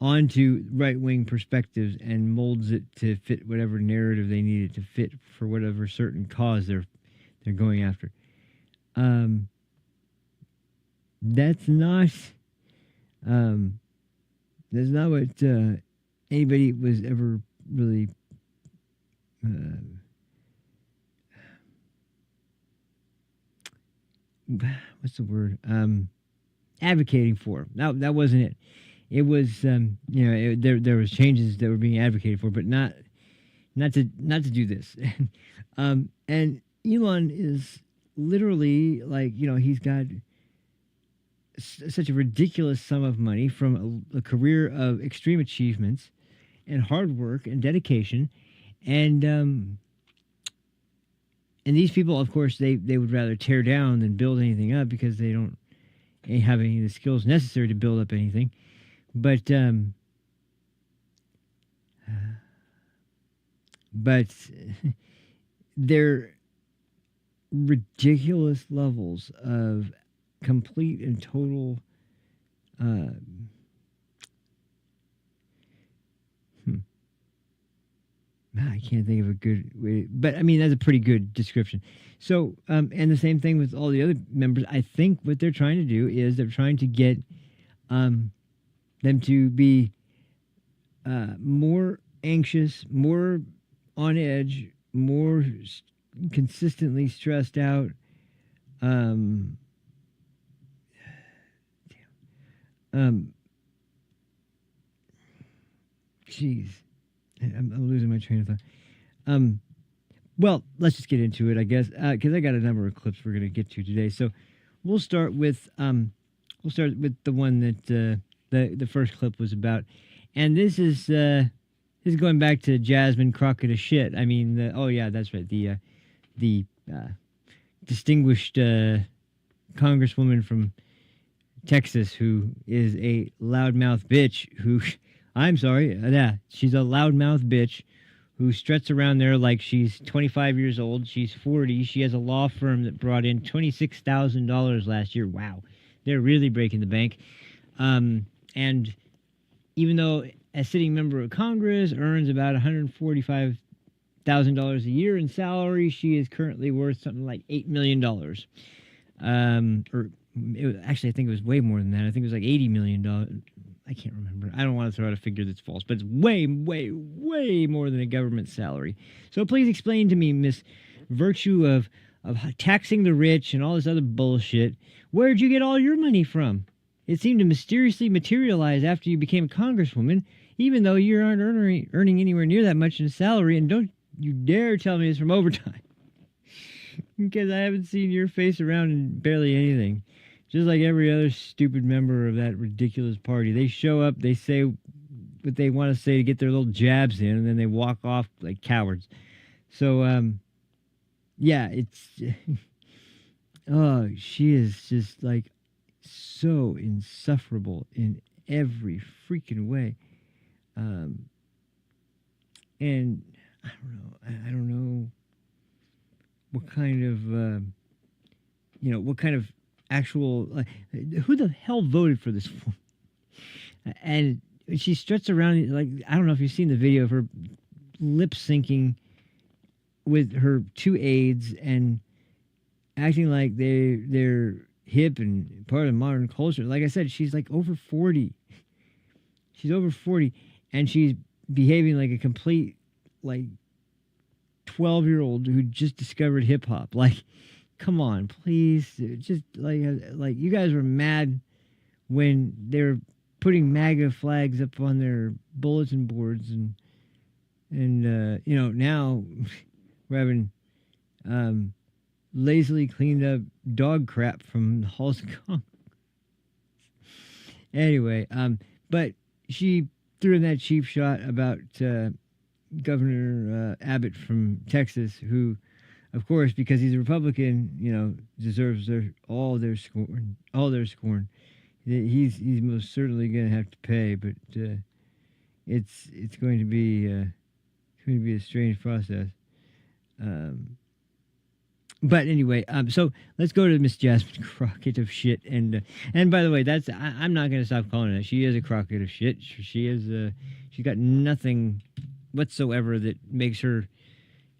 Speaker 2: onto right-wing perspectives and molds it to fit whatever narrative they need it to fit for whatever certain cause they're going after. That's not what anybody was ever really what's the word? Advocating for. That wasn't it. It was there was changes that were being advocated for, but not to do this. And Elon is literally like, he's got such a ridiculous sum of money from a career of extreme achievements and hard work and dedication, and these people, of course, they would rather tear down than build anything up, because they don't have any of the skills necessary to build up anything. But they're ridiculous levels of complete and total I can't think of a good way, but that's a pretty good description. So, and the same thing with all the other members. I think what they're trying to do is they're trying to get them to be more anxious, more on edge, more consistently stressed out. Jeez. I'm losing my train of thought. Well, let's just get into it, I guess, because I got a number of clips we're going to get to today. So we'll start with the one that the first clip was about, and this is going back to Jasmine Crockett of shit. Oh yeah, that's right. The distinguished congresswoman from Texas, who is a loudmouth bitch who. I'm sorry, yeah, she's a loudmouth bitch who struts around there like she's 25 years old. She's 40. She has a law firm that brought in $26,000 last year. Wow, they're really breaking the bank. And even though a sitting member of Congress earns about $145,000 a year in salary, she is currently worth something like $8 million. Actually, I think it was way more than that. I think it was like $80 million. I can't remember. I don't want to throw out a figure that's false, but it's way, way, way more than a government salary. So please explain to me, Miss Virtue of of taxing the rich and all this other bullshit. Where'd you get all your money from? It seemed to mysteriously materialize after you became a congresswoman, even though you aren't earning anywhere near that much in salary, and don't you dare tell me it's from overtime. Because I haven't seen your face around in barely anything. Just like every other stupid member of that ridiculous party. They show up, they say what they want to say to get their little jabs in, and then they walk off like cowards. So, yeah, it's... oh, she is just like so insufferable in every freaking way. And I don't know what kind of, what kind of actual, who the hell voted for this woman? And she struts around, like, I don't know if you've seen the video of her lip syncing with her two aides and acting like they're hip and part of modern culture. Like I said, she's like over 40. She's over 40, and she's behaving like a complete, like, 12-year-old who just discovered hip hop. Like, come on, please. Just like you guys were mad when they were putting MAGA flags up on their bulletin boards, and now we're having lazily cleaned up dog crap from the halls of Congress. Anyway, but she threw in that cheap shot about Governor Abbott from Texas, who, of course, because he's a Republican, deserves all their scorn. He's most certainly going to have to pay, but it's going to be a strange process. But anyway, so let's go to Miss Jasmine Crockett of shit. And by the way, I'm not going to stop calling her. She is a Crockett of shit. She's got nothing whatsoever that makes her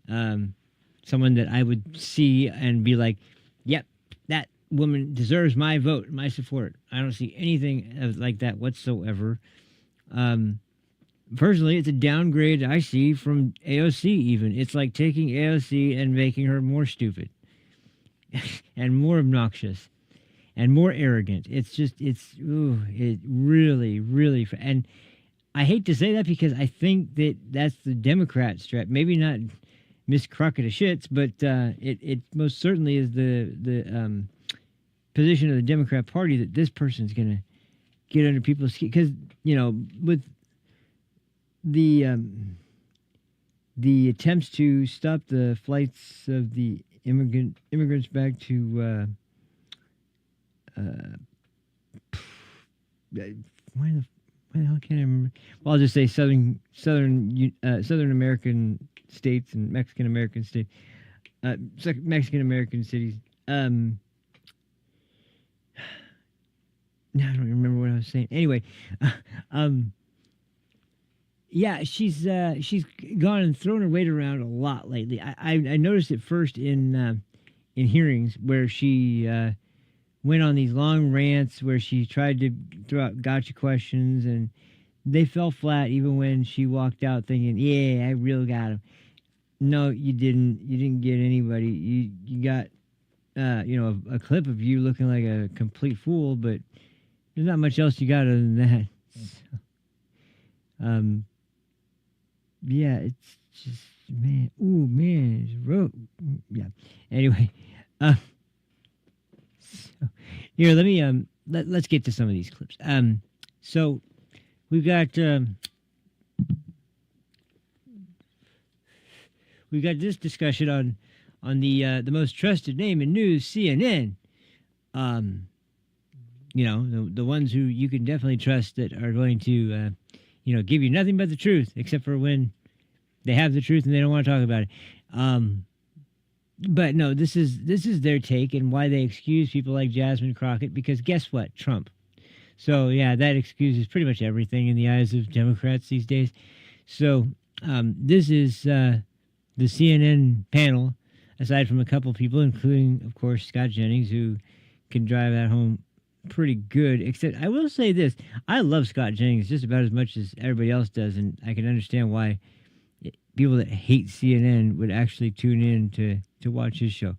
Speaker 2: someone that I would see and be like, yep, that woman deserves my vote, my support. I don't see anything like that whatsoever. Personally, it's a downgrade I see from AOC even. It's like taking AOC and making her more stupid and more obnoxious and more arrogant. It really, really... And I hate to say that because I think that's the Democrat strat. Maybe not Miss Crockett of shits, but it most certainly is the position of the Democrat Party that this person's going to get under people's skin. Because, with the attempts to stop the flights of the immigrants back to why the hell can't I remember? Well, I'll just say Southern American states and Mexican American states, Mexican American cities. Now I don't remember what I was saying. Anyway, yeah, she's gone and thrown her weight around a lot lately. I noticed it first in hearings where she went on these long rants where she tried to throw out gotcha questions, and they fell flat even when she walked out thinking, yeah, I really got him. No, you didn't. You didn't get anybody. You got, a clip of you looking like a complete fool, but there's not much else you got other than that. So, yeah, it's just, man. Ooh, man, it's rope. Yeah. Anyway, so here, let me let's get to some of these clips. So we've got this discussion on the most trusted name in news, CNN. The ones who you can definitely trust that are going to give you nothing but the truth, except for when they have the truth and they don't want to talk about it. But no, this is their take and why they excuse people like Jasmine Crockett, because guess what? Trump. So yeah, that excuses pretty much everything in the eyes of Democrats these days. So this is the CNN panel, aside from a couple people, including, of course, Scott Jennings, who can drive that home pretty good. Except I will say this, I love Scott Jennings just about as much as everybody else does, and I can understand why people that hate CNN would actually tune in to watch his show.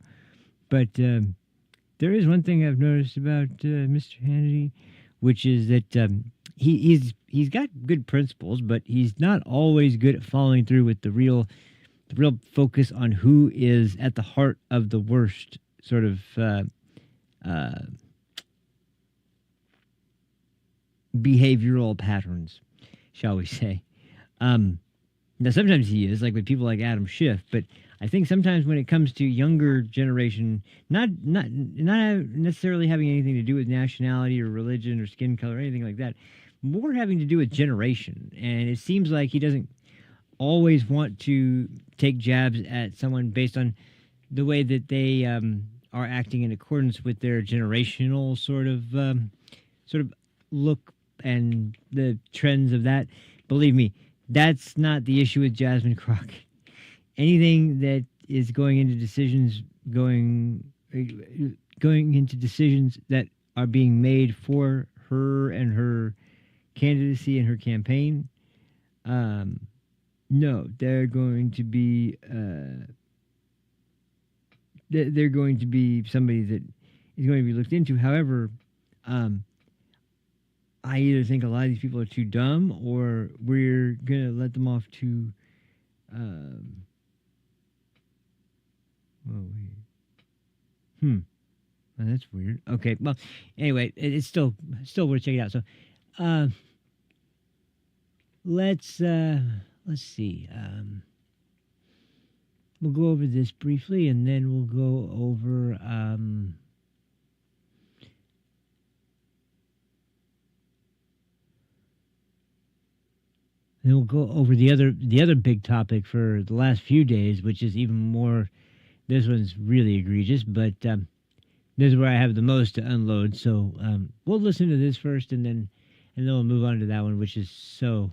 Speaker 2: But there is one thing I've noticed about Mr. Hannity, which is that he's got good principles, but he's not always good at following through with the real focus on who is at the heart of the worst sort of behavioral patterns, shall we say. Now, sometimes he is, like with people like Adam Schiff, but I think sometimes when it comes to younger generation, not necessarily having anything to do with nationality or religion or skin color or anything like that, more having to do with generation. And it seems like he doesn't always want to take jabs at someone based on the way that they are acting in accordance with their generational sort of look and the trends of that. Believe me, that's not the issue with Jasmine Crockett. Anything that is going into decisions that are being made for her and her candidacy and her campaign, no, they're going to be they're going to be somebody that is going to be looked into. However, I either think a lot of these people are too dumb, or we're gonna let them off too. Oh, wait. Well, that's weird. Okay, well, anyway, it's still worth checking out. So, let's see. We'll go over this briefly, and then we'll go over then we'll go over the other big topic for the last few days, which is even more. This one's really egregious, but this is where I have the most to unload. So we'll listen to this first, and then we'll move on to that one, which is so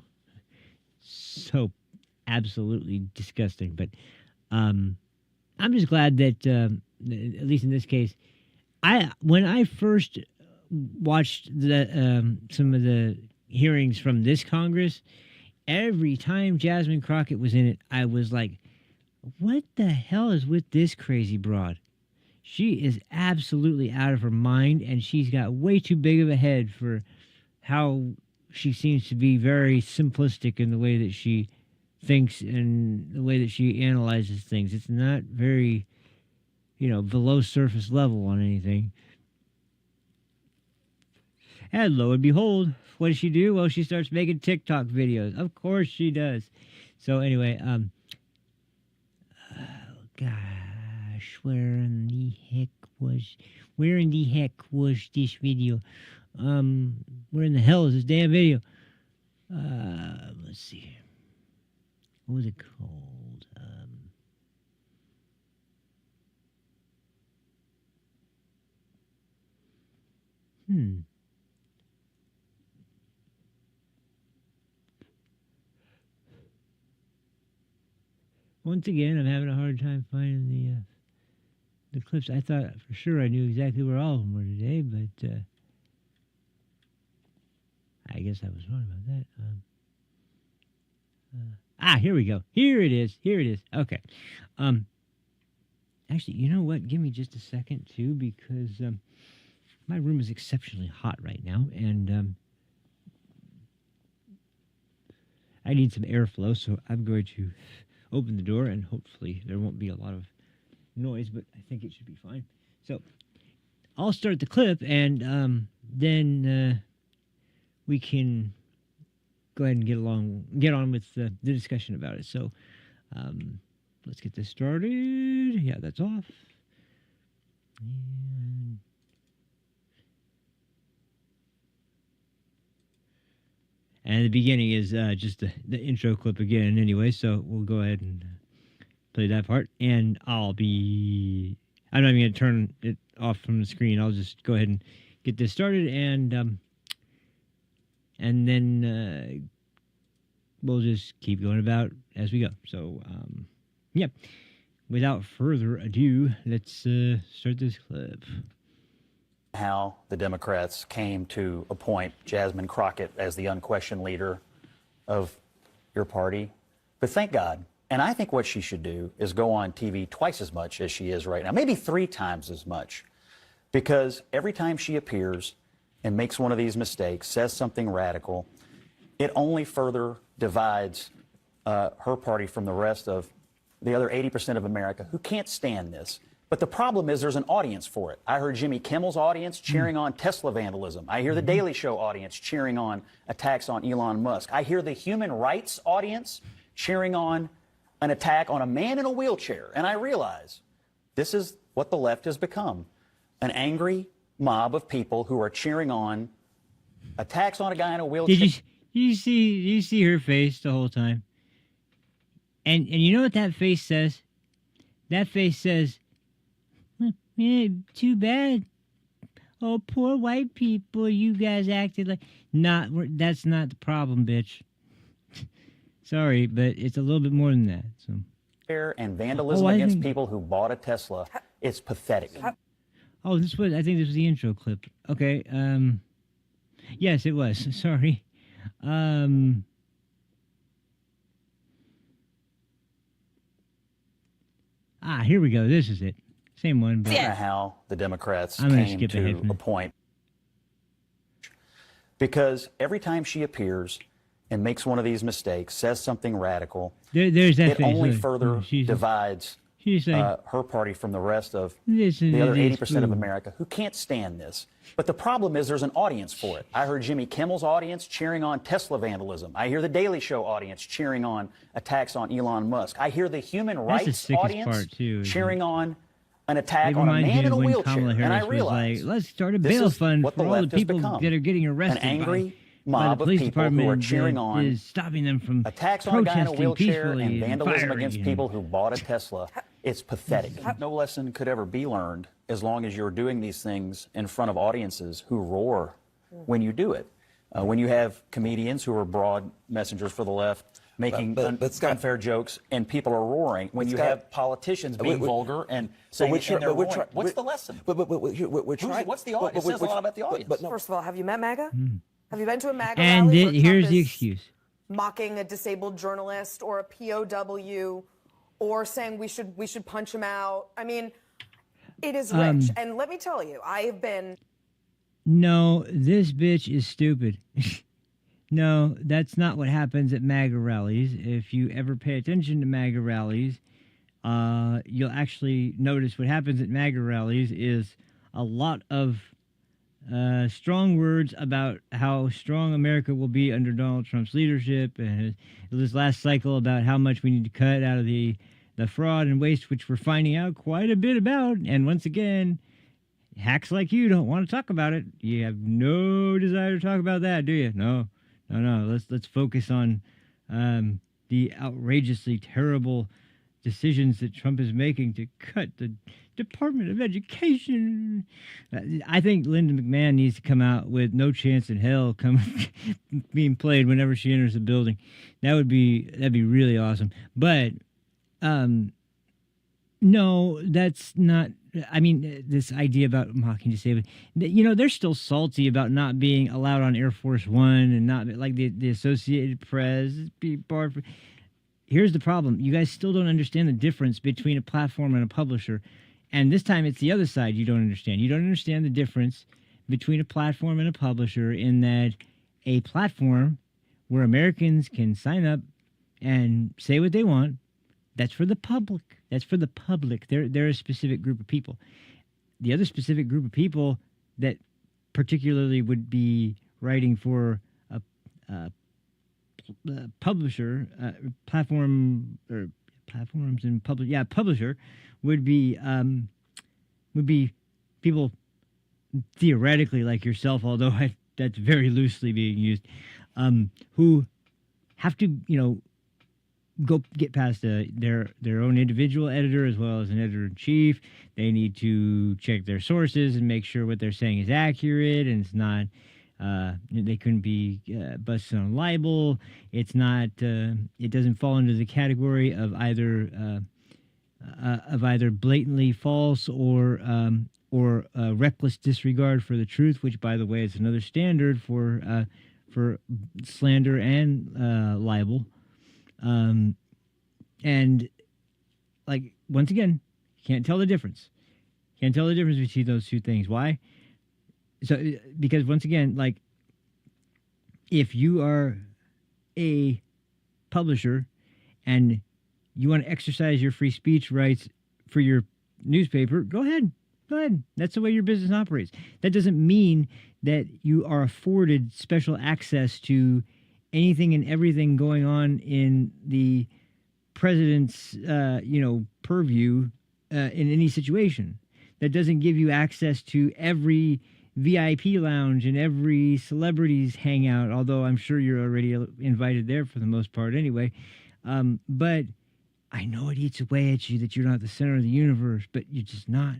Speaker 2: absolutely disgusting. But I'm just glad that at least in this case, when I first watched some of the hearings from this Congress, every time Jasmine Crockett was in it, I was like, what the hell is with this crazy broad? She is absolutely out of her mind, and she's got way too big of a head for how she seems to be very simplistic in the way that she thinks and the way that she analyzes things. It's not very, below surface level on anything. And lo and behold, what does she do? Well, she starts making TikTok videos. Of course she does. So anyway, gosh, where in the heck was this video? Where in the hell is this damn video? Let's see. What was it called? Once again, I'm having a hard time finding the clips. I thought for sure I knew exactly where all of them were today, but I guess I was wrong about that. Here we go. Here it is. Okay. Actually, you know what? Give me just a second, too, because my room is exceptionally hot right now, and I need some airflow, so I'm going to open the door, and hopefully there won't be a lot of noise, but I think it should be fine. So I'll start the clip, and then we can go ahead and get on with the discussion about it. So let's get this started. Yeah, that's off. And the beginning is just the intro clip again anyway, so we'll go ahead and play that part. And I'm not even going to turn it off from the screen. I'll just go ahead and get this started, and then we'll just keep going about as we go. So, yeah, without further ado, let's start this clip.
Speaker 1: How the Democrats came to appoint Jasmine Crockett as the unquestioned leader of your party. But thank God, And I think what she should do is go on TV twice as much as she is right now, maybe 3 times as much, because every time she appears and makes one of these mistakes, says something radical, it only further divides her party from the rest of the other 80% of America who can't stand this. But the problem is there's an audience for it. I heard Jimmy Kimmel's audience cheering on Tesla vandalism. I hear the Daily Show audience cheering on attacks on Elon Musk. I hear the human rights audience cheering on an attack on a man in a wheelchair. And I realize this is what the left has become, an angry mob of people who are cheering on attacks on a guy in a wheelchair.
Speaker 2: Did you see her face the whole time? And you know what that face says? That face says, yeah, too bad. Oh, poor white people, you guys acted like... That's not the problem, bitch. Sorry, but it's a little bit more than that. So.
Speaker 1: And vandalism against people who bought a Tesla. It's pathetic.
Speaker 2: Oh, I think this was the intro clip. Okay, yes, it was. Sorry. Here we go. This is it. Same one. But
Speaker 1: How the Democrats came to a point. Because every time she appears and makes one of these mistakes, says something radical,
Speaker 2: there's that
Speaker 1: it
Speaker 2: face.
Speaker 1: only further divides her party from the rest of the other 80% of America who can't stand this. But the problem is there's an audience for it. I heard Jimmy Kimmel's audience cheering on Tesla vandalism. I hear the Daily Show audience cheering on attacks on Elon Musk. I hear the human rights audience cheering on an attack on a man in a wheelchair. And I realize,
Speaker 2: let's start a bail fund for all the people that are getting arrested.
Speaker 1: An angry
Speaker 2: mob
Speaker 1: of people who are cheering on
Speaker 2: is stopping them from
Speaker 1: attacks on a guy in a wheelchair
Speaker 2: peacefully
Speaker 1: and vandalism against
Speaker 2: firing.
Speaker 1: people who bought a Tesla. It's pathetic. No lesson could ever be learned as long as you're doing these things in front of audiences who roar when you do it. When you have comedians who are broad messengers for the left making unfair jokes and people are roaring, when you have politicians being vulgar and saying what's the lesson? What's the audience? It says a lot about the audience.
Speaker 3: First of all, have you met MAGA? Have you been to a MAGA
Speaker 2: And
Speaker 3: rally where
Speaker 2: here's
Speaker 3: Trump
Speaker 2: the
Speaker 3: is
Speaker 2: excuse.
Speaker 3: mocking a disabled journalist or a POW or saying we should punch him out? I mean, it is rich. And let me tell you, I have been...
Speaker 2: No, this bitch is stupid. No, that's not what happens at MAGA rallies. If you ever pay attention to MAGA rallies, you'll actually notice what happens at MAGA rallies is a lot of strong words about how strong America will be under Donald Trump's leadership, and this last cycle about how much we need to cut out of the fraud and waste, which we're finding out quite a bit about. And once again, hacks like you don't want to talk about it. You have no desire to talk about that, do you? No. Let's focus on the outrageously terrible decisions that Trump is making to cut the Department of Education. I think Linda McMahon needs to come out with "No Chance in Hell" being played whenever she enters the building. That'd be really awesome. But no, that's not. I mean, this idea about mocking disabled, they're still salty about not being allowed on Air Force One and not like the Associated Press be barred for. Here's the problem. You guys still don't understand the difference between a platform and a publisher. And this time it's the other side you don't understand. You don't understand the difference between a platform and a publisher in that a platform where Americans can sign up and say what they want, that's for the public. That's for the public. They're a specific group of people. The other specific group of people that particularly would be writing for a publisher, platform, or platforms and publisher would be people theoretically like yourself, although that's very loosely being used, who have to, go get past their own individual editor as well as an editor-in-chief. They need to check their sources and make sure what they're saying is accurate and it's not. They couldn't be busted on libel. It's not. It doesn't fall into the category of either blatantly false or reckless disregard for the truth, which, by the way, is another standard for slander and libel. And like, once again, you can't tell the difference. Can't tell the difference between those two things. Why? So, because once again, like, if you are a publisher and you want to exercise your free speech rights for your newspaper, go ahead. Go ahead. That's the way your business operates. That doesn't mean that you are afforded special access to anything and everything going on in the president's, purview in any situation. That doesn't give you access to every VIP lounge and every celebrity's hangout, although I'm sure you're already invited there for the most part anyway. But I know it eats away at you that you're not the center of the universe, but you're just not.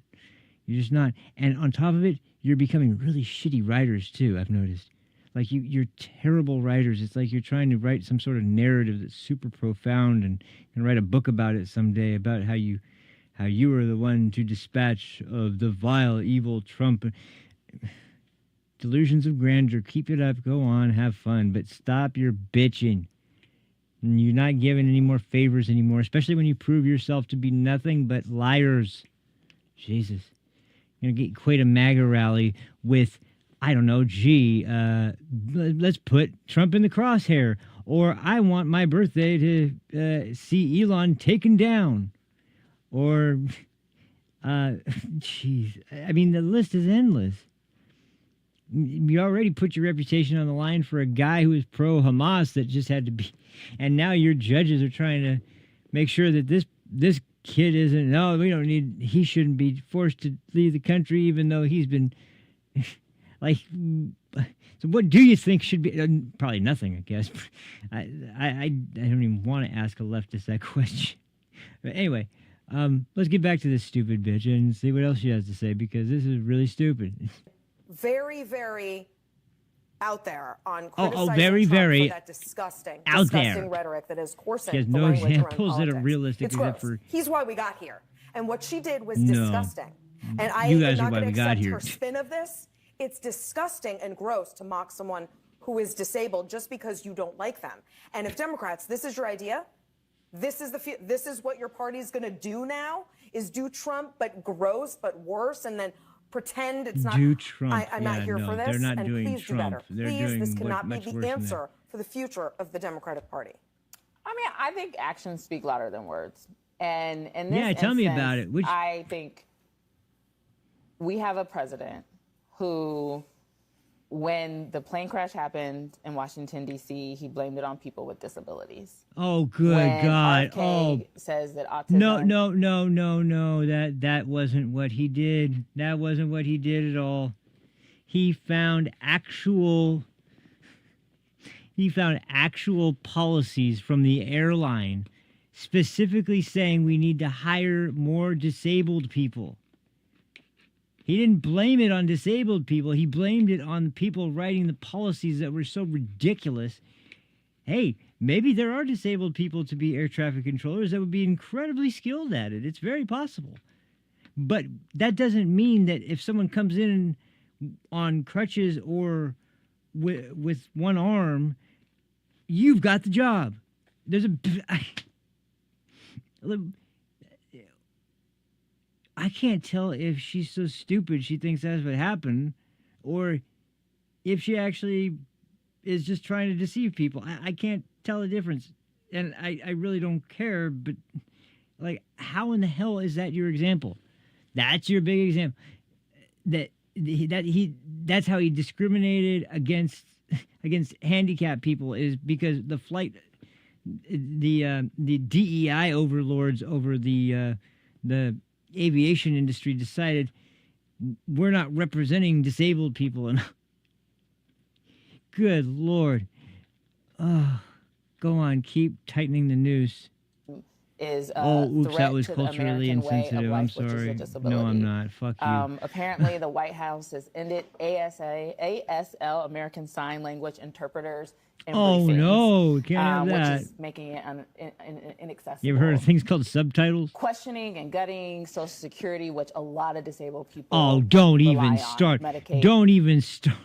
Speaker 2: You're just not. And on top of it, you're becoming really shitty writers too, I've noticed. Like you're terrible writers. It's like you're trying to write some sort of narrative that's super profound and write a book about it someday, about how you were the one to dispatch of the vile, evil Trump. Delusions of grandeur. Keep it up. Go on. Have fun. But stop your bitching. And you're not giving any more favors anymore, especially when you prove yourself to be nothing but liars. Jesus. You're going to equate a MAGA rally with, I don't know, let's put Trump in the crosshair. Or I want my birthday to see Elon taken down. Or, jeez, I mean, the list is endless. You already put your reputation on the line for a guy who is pro-Hamas that just had to be, and now your judges are trying to make sure that this kid isn't, no, he shouldn't be forced to leave the country even though he's been, like, so what do you think should be, probably nothing, I guess. I don't even want to ask a leftist that question. But anyway, let's get back to this stupid bitch and see what else she has to say, because this is really stupid.
Speaker 3: Very, very out there on
Speaker 2: very,
Speaker 3: criticizing Trump
Speaker 2: very
Speaker 3: for that disgusting
Speaker 2: there.
Speaker 3: rhetoric that is coursing
Speaker 2: She has
Speaker 3: the
Speaker 2: no
Speaker 3: language around
Speaker 2: examples that are
Speaker 3: politics.
Speaker 2: realistic
Speaker 3: It's
Speaker 2: except
Speaker 3: gross.
Speaker 2: for...
Speaker 3: He's why we got here. And what she did was
Speaker 2: No.
Speaker 3: disgusting. And I
Speaker 2: You
Speaker 3: am
Speaker 2: guys are
Speaker 3: not
Speaker 2: why
Speaker 3: going
Speaker 2: we
Speaker 3: to
Speaker 2: got
Speaker 3: accept
Speaker 2: here.
Speaker 3: her spin of this. It's disgusting and gross to mock someone who is disabled just because you don't like them. And if Democrats, this is your idea, this is what your party's going to do now, is do Trump but gross but worse, and then pretend it's not.
Speaker 2: Do Trump.
Speaker 3: I'm not here for this.
Speaker 2: They're not
Speaker 3: and
Speaker 2: doing
Speaker 3: please
Speaker 2: Trump.
Speaker 3: do better.
Speaker 2: They're
Speaker 3: Please,
Speaker 2: doing
Speaker 3: this cannot
Speaker 2: much
Speaker 3: be
Speaker 2: worse
Speaker 3: the
Speaker 2: than
Speaker 3: answer for the future of the Democratic Party.
Speaker 4: I mean, I think actions speak louder than words. And in this
Speaker 2: Yeah, tell me about
Speaker 4: instance,
Speaker 2: it.
Speaker 4: I think we have a president who, when the plane crash happened in Washington, D.C., he blamed it on people with disabilities.
Speaker 2: Oh, good
Speaker 4: when
Speaker 2: God.
Speaker 4: RFK says that autism...
Speaker 2: No. That wasn't what he did. That wasn't what he did at all. He found actual policies from the airline specifically saying we need to hire more disabled people. He didn't blame it on disabled people. He blamed it on the people writing the policies that were so ridiculous. Hey, maybe there are disabled people to be air traffic controllers that would be incredibly skilled at it. It's very possible. But that doesn't mean that if someone comes in on crutches or with one arm, you've got the job. I can't tell if she's so stupid she thinks that's what happened, or if she actually is just trying to deceive people. I can't tell the difference, and I really don't care, but, like, how in the hell is that your example? That's your big example. That's how he discriminated against handicapped people, is because the DEI overlords over the aviation industry decided we're not representing disabled people enough. Good Lord. Oh, go on, keep tightening the noose.
Speaker 4: Is
Speaker 2: oops,
Speaker 4: threat
Speaker 2: that was
Speaker 4: to the
Speaker 2: culturally
Speaker 4: American way of
Speaker 2: insensitive. I'm
Speaker 4: life, which is a
Speaker 2: sorry.
Speaker 4: disability.
Speaker 2: No, I'm not. Fuck you.
Speaker 4: Apparently, the White House has ended ASL, American Sign Language Interpreters, in
Speaker 2: Oh,
Speaker 4: briefings,
Speaker 2: no, can't have that.
Speaker 4: which is making it inaccessible.
Speaker 2: You ever heard of things called subtitles?
Speaker 4: Questioning and gutting Social Security, which a lot of disabled people
Speaker 2: Oh, don't
Speaker 4: rely
Speaker 2: even
Speaker 4: on,
Speaker 2: start.
Speaker 4: Medicaid.
Speaker 2: Don't even start.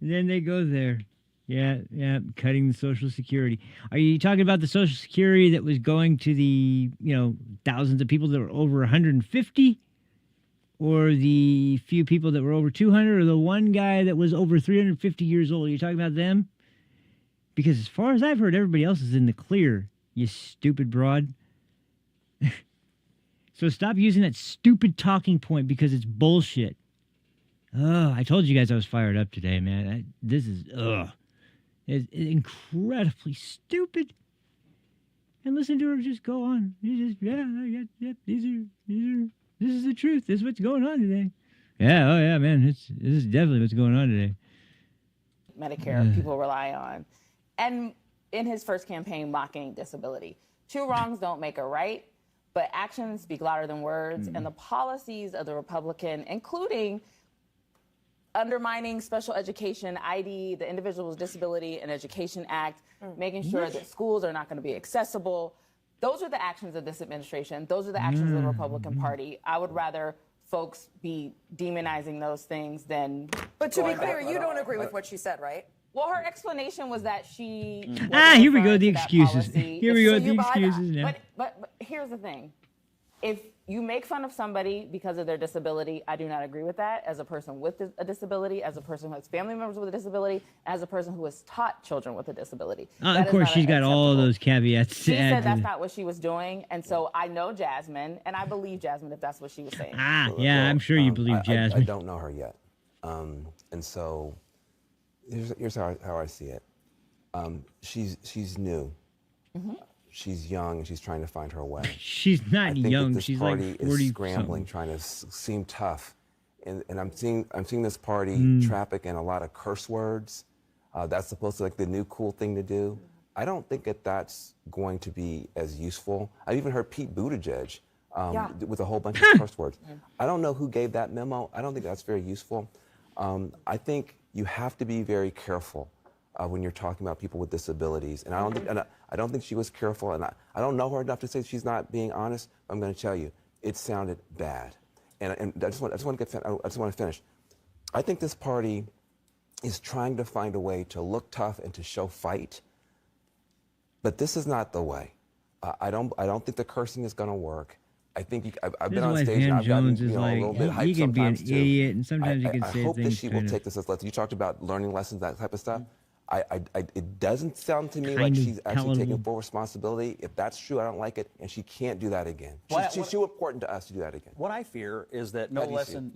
Speaker 2: And then they go there. Yeah, yeah, cutting the Social Security. Are you talking about the Social Security that was going to the, thousands of people that were over 150? Or the few people that were over 200? Or the one guy that was over 350 years old? Are you talking about them? Because as far as I've heard, everybody else is in the clear, you stupid broad. So stop using that stupid talking point because it's bullshit. Oh, I told you guys I was fired up today, man. This is, It's incredibly stupid. And listen to her just go on. You just, this is the truth. This is what's going on today. Yeah, oh yeah, man. This is definitely what's going on today.
Speaker 4: Medicare, people rely on. And in his first campaign, mocking disability. Two wrongs don't make a right, but actions speak louder than words. And the policies of the Republican, including undermining special education, ID, the Individuals with Disability and Education Act, making sure that schools are not going to be accessible. Those are the actions of this administration. Those are the actions of the Republican Party. I would rather folks be demonizing those things than...
Speaker 3: But to be clear, you don't agree with what she said, right?
Speaker 4: Well, her explanation was that she...
Speaker 2: Here we go, the excuses. Here we go, the excuses now.
Speaker 4: But here's the thing. If you make fun of somebody because of their disability, I do not agree with that. As a person with a disability, as a person who has family members with a disability, as a person who has taught children with a disability.
Speaker 2: Of course, she's got all those caveats.
Speaker 4: She said that's not what she was doing, and so I know Jasmine, and I believe Jasmine if that's what she was saying.
Speaker 2: Yeah, I'm sure you believe Jasmine.
Speaker 5: I don't know her yet, and so here's how I see it. She's new. She's young and she's trying to find her way.
Speaker 2: She's not young.
Speaker 5: This
Speaker 2: she's
Speaker 5: party
Speaker 2: like 40
Speaker 5: is scrambling, trying to seem tough, and I'm seeing this party traffic in a lot of curse words. That's supposed to be like the new cool thing to do. I don't think that's going to be as useful. I've even heard Pete Buttigieg with a whole bunch of curse words. I don't know who gave that memo. I don't think that's very useful. I think you have to be very careful when you're talking about people with disabilities. And I don't think she was careful, and I don't know her enough to say she's not being honest. I'm going to tell you, it sounded bad. And I just want to finish. I think this party is trying to find a way to look tough and to show fight, but this is not the way. I don't think the cursing is going to work. I think I've been on stage and I've gotten a little bit hyped
Speaker 2: he can be an
Speaker 5: sometimes too.
Speaker 2: idiot, and sometimes he can say things.
Speaker 5: I hope that she will take this as lessons. You talked about learning lessons, that type of stuff. It doesn't sound to me like she's actually taking full responsibility. If that's true, I don't like it, and she can't do that again. She's too important to us to do that again.
Speaker 1: What I fear is that no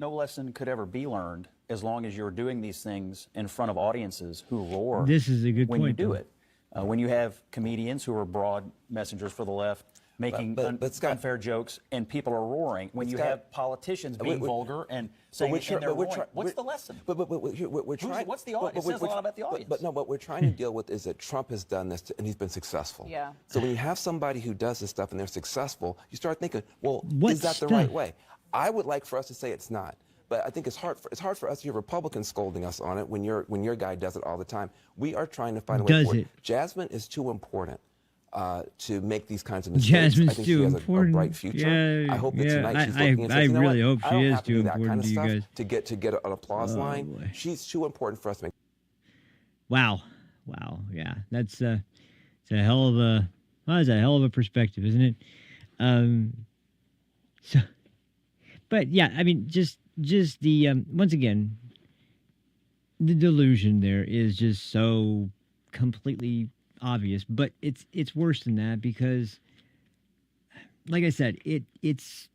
Speaker 1: lesson could ever be learned as long as you're doing these things in front of audiences who roar.
Speaker 2: This is a good
Speaker 1: when
Speaker 2: point,
Speaker 1: you do
Speaker 2: though.
Speaker 1: it. When you have comedians who are broad messengers for the left, making
Speaker 5: Scott,
Speaker 1: unfair jokes, and people are roaring. When you have politicians being vulgar and saying what's the lesson?
Speaker 5: We're trying.
Speaker 1: What's the audience? It says a lot about the audience.
Speaker 5: But what we're trying to deal with is that Trump has done this, and he's been successful.
Speaker 4: Yeah.
Speaker 5: So when you have somebody who does this stuff and they're successful, you start thinking, well,
Speaker 2: What
Speaker 5: is that the
Speaker 2: stuff?
Speaker 5: right way? I would like for us to say it's not. But I think it's hard for us to hear Republicans scolding us on it when your guy does it all the time. We are trying to find a way
Speaker 2: Does
Speaker 5: forward.
Speaker 2: it?
Speaker 5: Jasmine is too important to make these kinds of mistakes.
Speaker 2: Jasmine's
Speaker 5: I think
Speaker 2: too
Speaker 5: she has
Speaker 2: important.
Speaker 5: a bright future.
Speaker 2: Yeah,
Speaker 5: I hope that tonight she's
Speaker 2: I
Speaker 5: looking and says, you know
Speaker 2: really
Speaker 5: what?
Speaker 2: hope
Speaker 5: I
Speaker 2: she
Speaker 5: don't
Speaker 2: is
Speaker 5: have to
Speaker 2: too
Speaker 5: do that kind
Speaker 2: important
Speaker 5: of
Speaker 2: to you
Speaker 5: stuff
Speaker 2: guys.
Speaker 5: to get an applause line.
Speaker 2: Boy.
Speaker 5: She's too important for us to make.
Speaker 2: Wow, yeah, that's it's a hell of a perspective, isn't it? So, but yeah, I mean, just the once again, the delusion there is just so completely obvious. But it's worse than that because, like I said, it's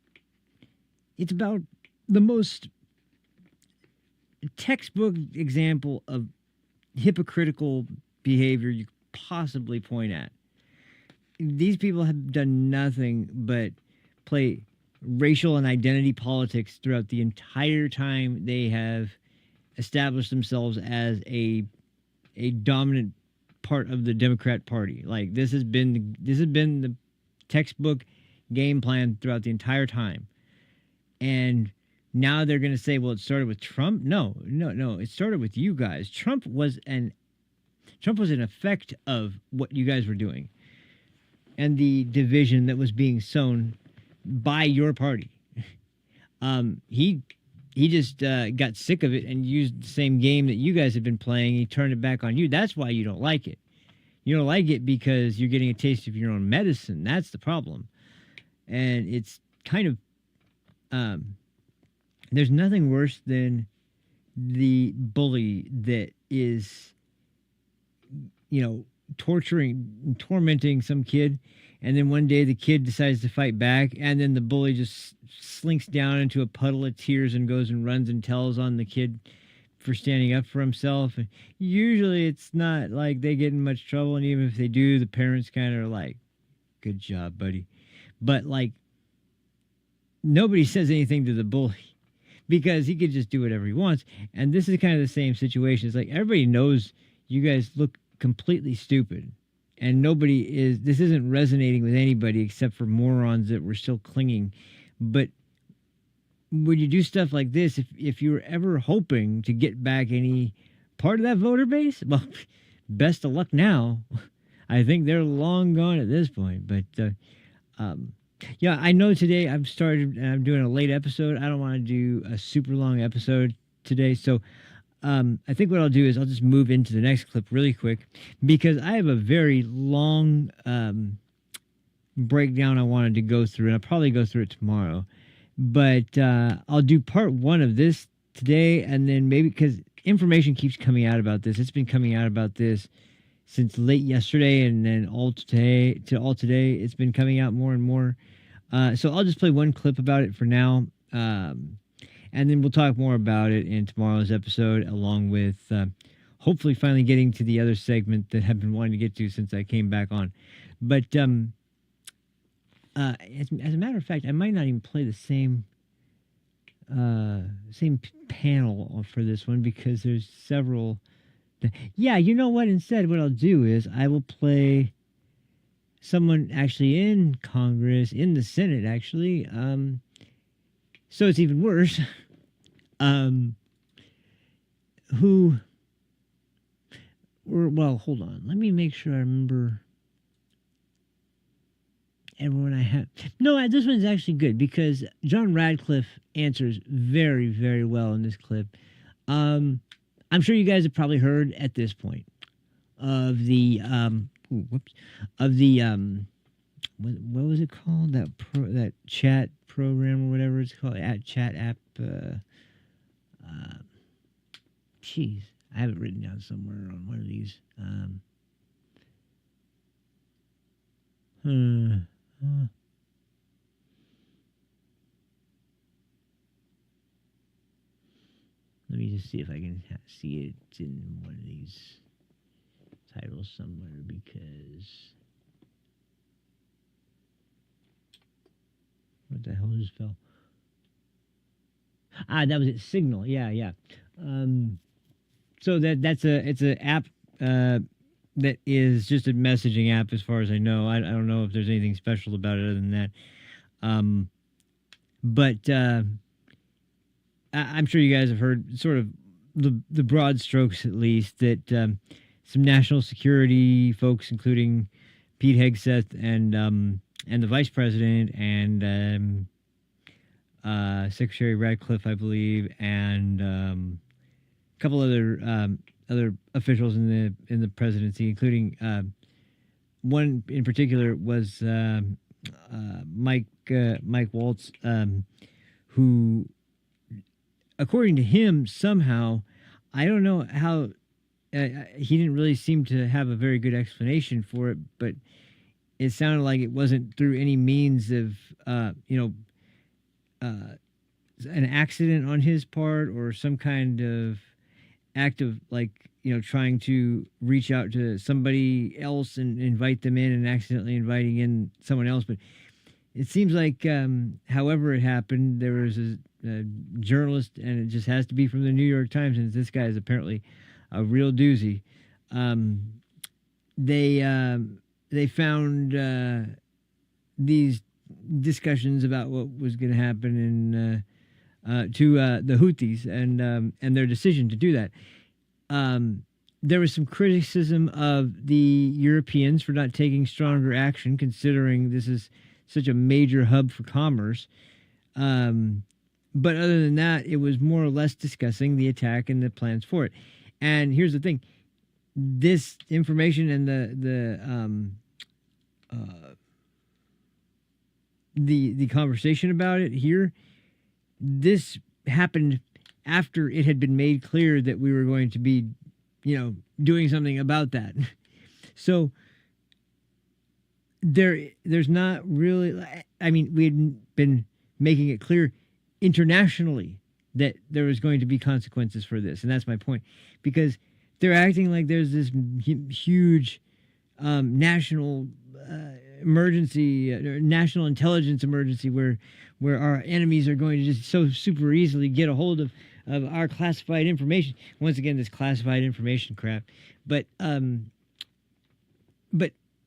Speaker 2: about the most textbook example of hypocritical behavior you could possibly point at. These people have done nothing but play racial and identity politics throughout the entire time they have established themselves as a dominant part of the Democrat Party. Like this has been the textbook game plan throughout the entire time. And now they're going to say, well, it started with Trump. No. It started with you guys. Trump was an effect of what you guys were doing and the division that was being sown by your party. He he just got sick of it and used the same game that you guys have been playing. He turned it back on you. That's why you don't like it. You don't like it because you're getting a taste of your own medicine. That's the problem. And it's kind of, there's nothing worse than the bully that is, tormenting some kid. And then one day the kid decides to fight back, and then the bully just slinks down into a puddle of tears and goes and runs and tells on the kid for standing up for himself. And usually it's not like they get in much trouble, and even if they do, the parents kind of are like, good job, buddy. But like, nobody says anything to the bully because he could just do whatever he wants. And this is kind of the same situation. It's like everybody knows you guys look completely stupid. And this isn't resonating with anybody except for morons that were still clinging. But when you do stuff like this, if you were ever hoping to get back any part of that voter base, well, best of luck now. I think they're long gone at this point. But, yeah, I know today I'm doing a late episode. I don't want to do a super long episode today. So I think what I'll do is I'll just move into the next clip really quick because I have a very long breakdown I wanted to go through, and I'll probably go through it tomorrow. But I'll do part 1 of this today, and then maybe because information keeps coming out about this. It's been coming out about this since late yesterday, and then all today. It's been coming out more and more. So I'll just play one clip about it for now. And then we'll talk more about it in tomorrow's episode, along with hopefully finally getting to the other segment that I've been wanting to get to since I came back on. But as a matter of fact, I might not even play the same panel for this one because there's several. Yeah, you know what? Instead, what I'll do is I will play someone actually in Congress, in the Senate, actually. So it's even worse. Well, hold on. Let me make sure I remember everyone I have. No, this one's actually good because John Radcliffe answers very, very well in this clip. I'm sure you guys have probably heard at this point of the what was it called? That chat program or whatever it's called, chat app. Jeez, I have it written down somewhere on one of these. Let me just see if I can see it in one of these titles somewhere because. What the hell just fell? That was it. Signal. Yeah. So it's an app that is just a messaging app as far as I know. I don't know if there's anything special about it other than that. But I'm sure you guys have heard sort of the broad strokes, at least, that some national security folks, including Pete Hegseth and the vice president and Secretary Radcliffe, I believe, and a couple other officials in the presidency, including one in particular was Mike Waltz, who, according to him, somehow, I don't know how, he didn't really seem to have a very good explanation for it, but it sounded like it wasn't through any means of, an accident on his part or some kind of act of, like, trying to reach out to somebody else and invite them in and accidentally inviting in someone else. But it seems like, however it happened, there was a journalist, and it just has to be from the New York Times, and this guy is apparently a real doozy. They found these discussions about what was going to happen to the Houthis and their decision to do that. There was some criticism of the Europeans for not taking stronger action, considering this is such a major hub for commerce. but other than that, it was more or less discussing the attack and the plans for it. And here's the thing: this information and the conversation about it here, this happened after it had been made clear that we were going to be, doing something about that. So there's not really, I mean, we had been making it clear internationally that there was going to be consequences for this. And that's my point, because they're acting like there's this huge national emergency, national intelligence emergency where our enemies are going to just so super easily get a hold of our classified information. Once again, this classified information crap. But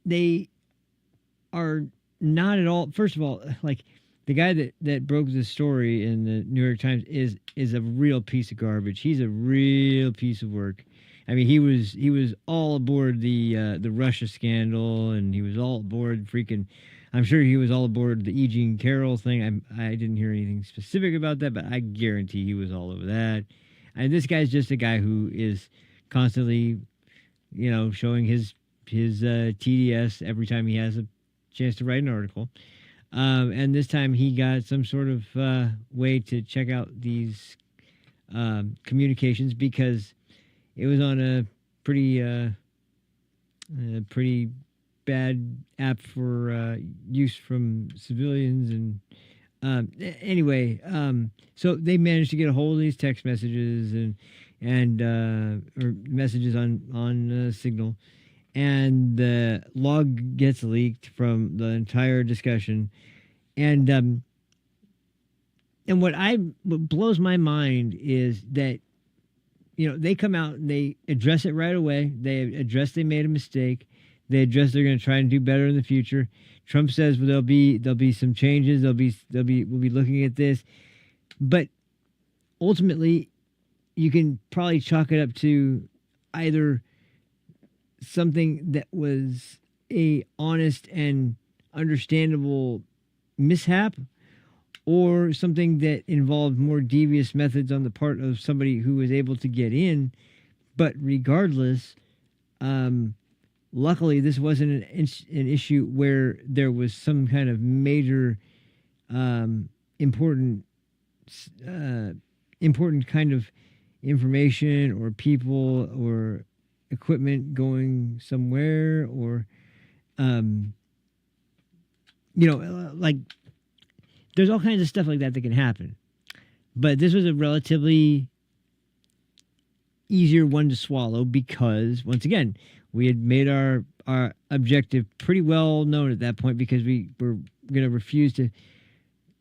Speaker 2: they are not at all. First of all, like the guy that broke the story in the New York Times is a real piece of garbage. He's a real piece of work. I mean, he was all aboard the Russia scandal, and he was all aboard freaking. I'm sure he was all aboard the E. Jean Carroll thing. I didn't hear anything specific about that, but I guarantee he was all over that. And this guy's just a guy who is constantly, showing his TDS every time he has a chance to write an article. And this time he got some sort of way to check out these communications, because it was on a pretty bad app for use from civilians. And anyway, so they managed to get a hold of these text messages and or messages on Signal, and the log gets leaked from the entire discussion. And what blows my mind is that they come out and they address it right away. They address they made a mistake. They address they're going to try and do better in the future. Trump says, well, there'll be some changes. We'll be looking at this, but ultimately, you can probably chalk it up to either something that was a honest and understandable mishap, or something that involved more devious methods on the part of somebody who was able to get in. But regardless, luckily, this wasn't an issue where there was some kind of major, important kind of information or people or equipment going somewhere, or, like there's all kinds of stuff like that can happen. But this was a relatively easier one to swallow, because once again, we had made our objective pretty well known at that point, because we were going to refuse to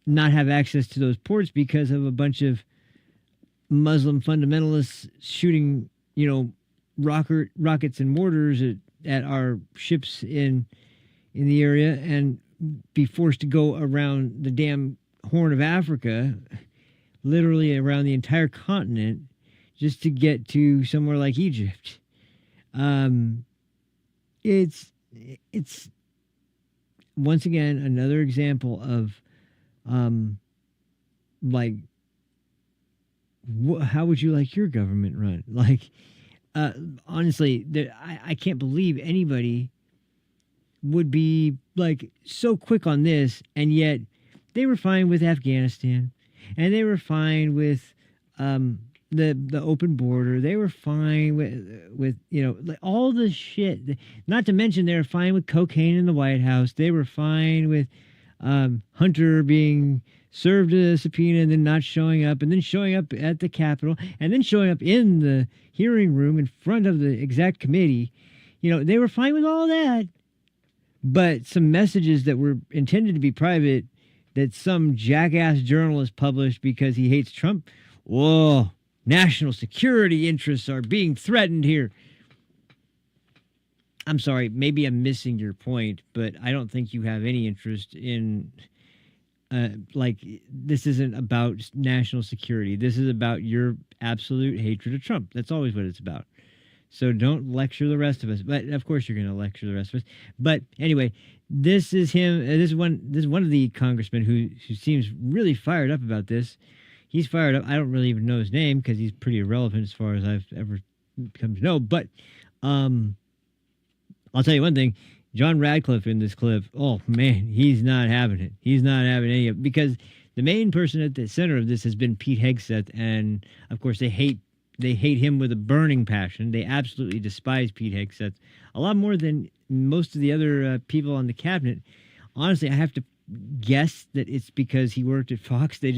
Speaker 2: not have access to those ports because of a bunch of Muslim fundamentalists shooting, rockets and mortars at our ships in the area, and be forced to go around the damn Horn of Africa, literally around the entire continent, just to get to somewhere like Egypt. It's once again another example of how would you like your government run? Like, honestly, I can't believe anybody would be like so quick on this, and yet they were fine with Afghanistan, and they were fine with the open border. They were fine with like all the shit. Not to mention they were fine with cocaine in the White House. They were fine with Hunter being served a subpoena and then not showing up, and then showing up at the Capitol, and then showing up in the hearing room in front of the exec committee. They were fine with all that. But some messages that were intended to be private that some jackass journalist published because he hates Trump. Whoa, national security interests are being threatened here. I'm sorry, maybe I'm missing your point, but I don't think you have any interest in, this isn't about national security. This is about your absolute hatred of Trump. That's always what it's about. So don't lecture the rest of us. But of course you're going to lecture the rest of us. But anyway, this is him. This is one of the congressmen who seems really fired up about this. he's fired up. I don't really even know his name because he's pretty irrelevant as far as I've ever come to know. But I'll tell you one thing. John Radcliffe in this clip, oh, man, he's not having it. He's not having any of it because the main person at the center of this has been Pete Hegseth. And, of course, they hate him with a burning passion. They absolutely despise Pete Hegseth a lot more than most of the other people on the cabinet. Honestly, I have to guess that it's because he worked at Fox. They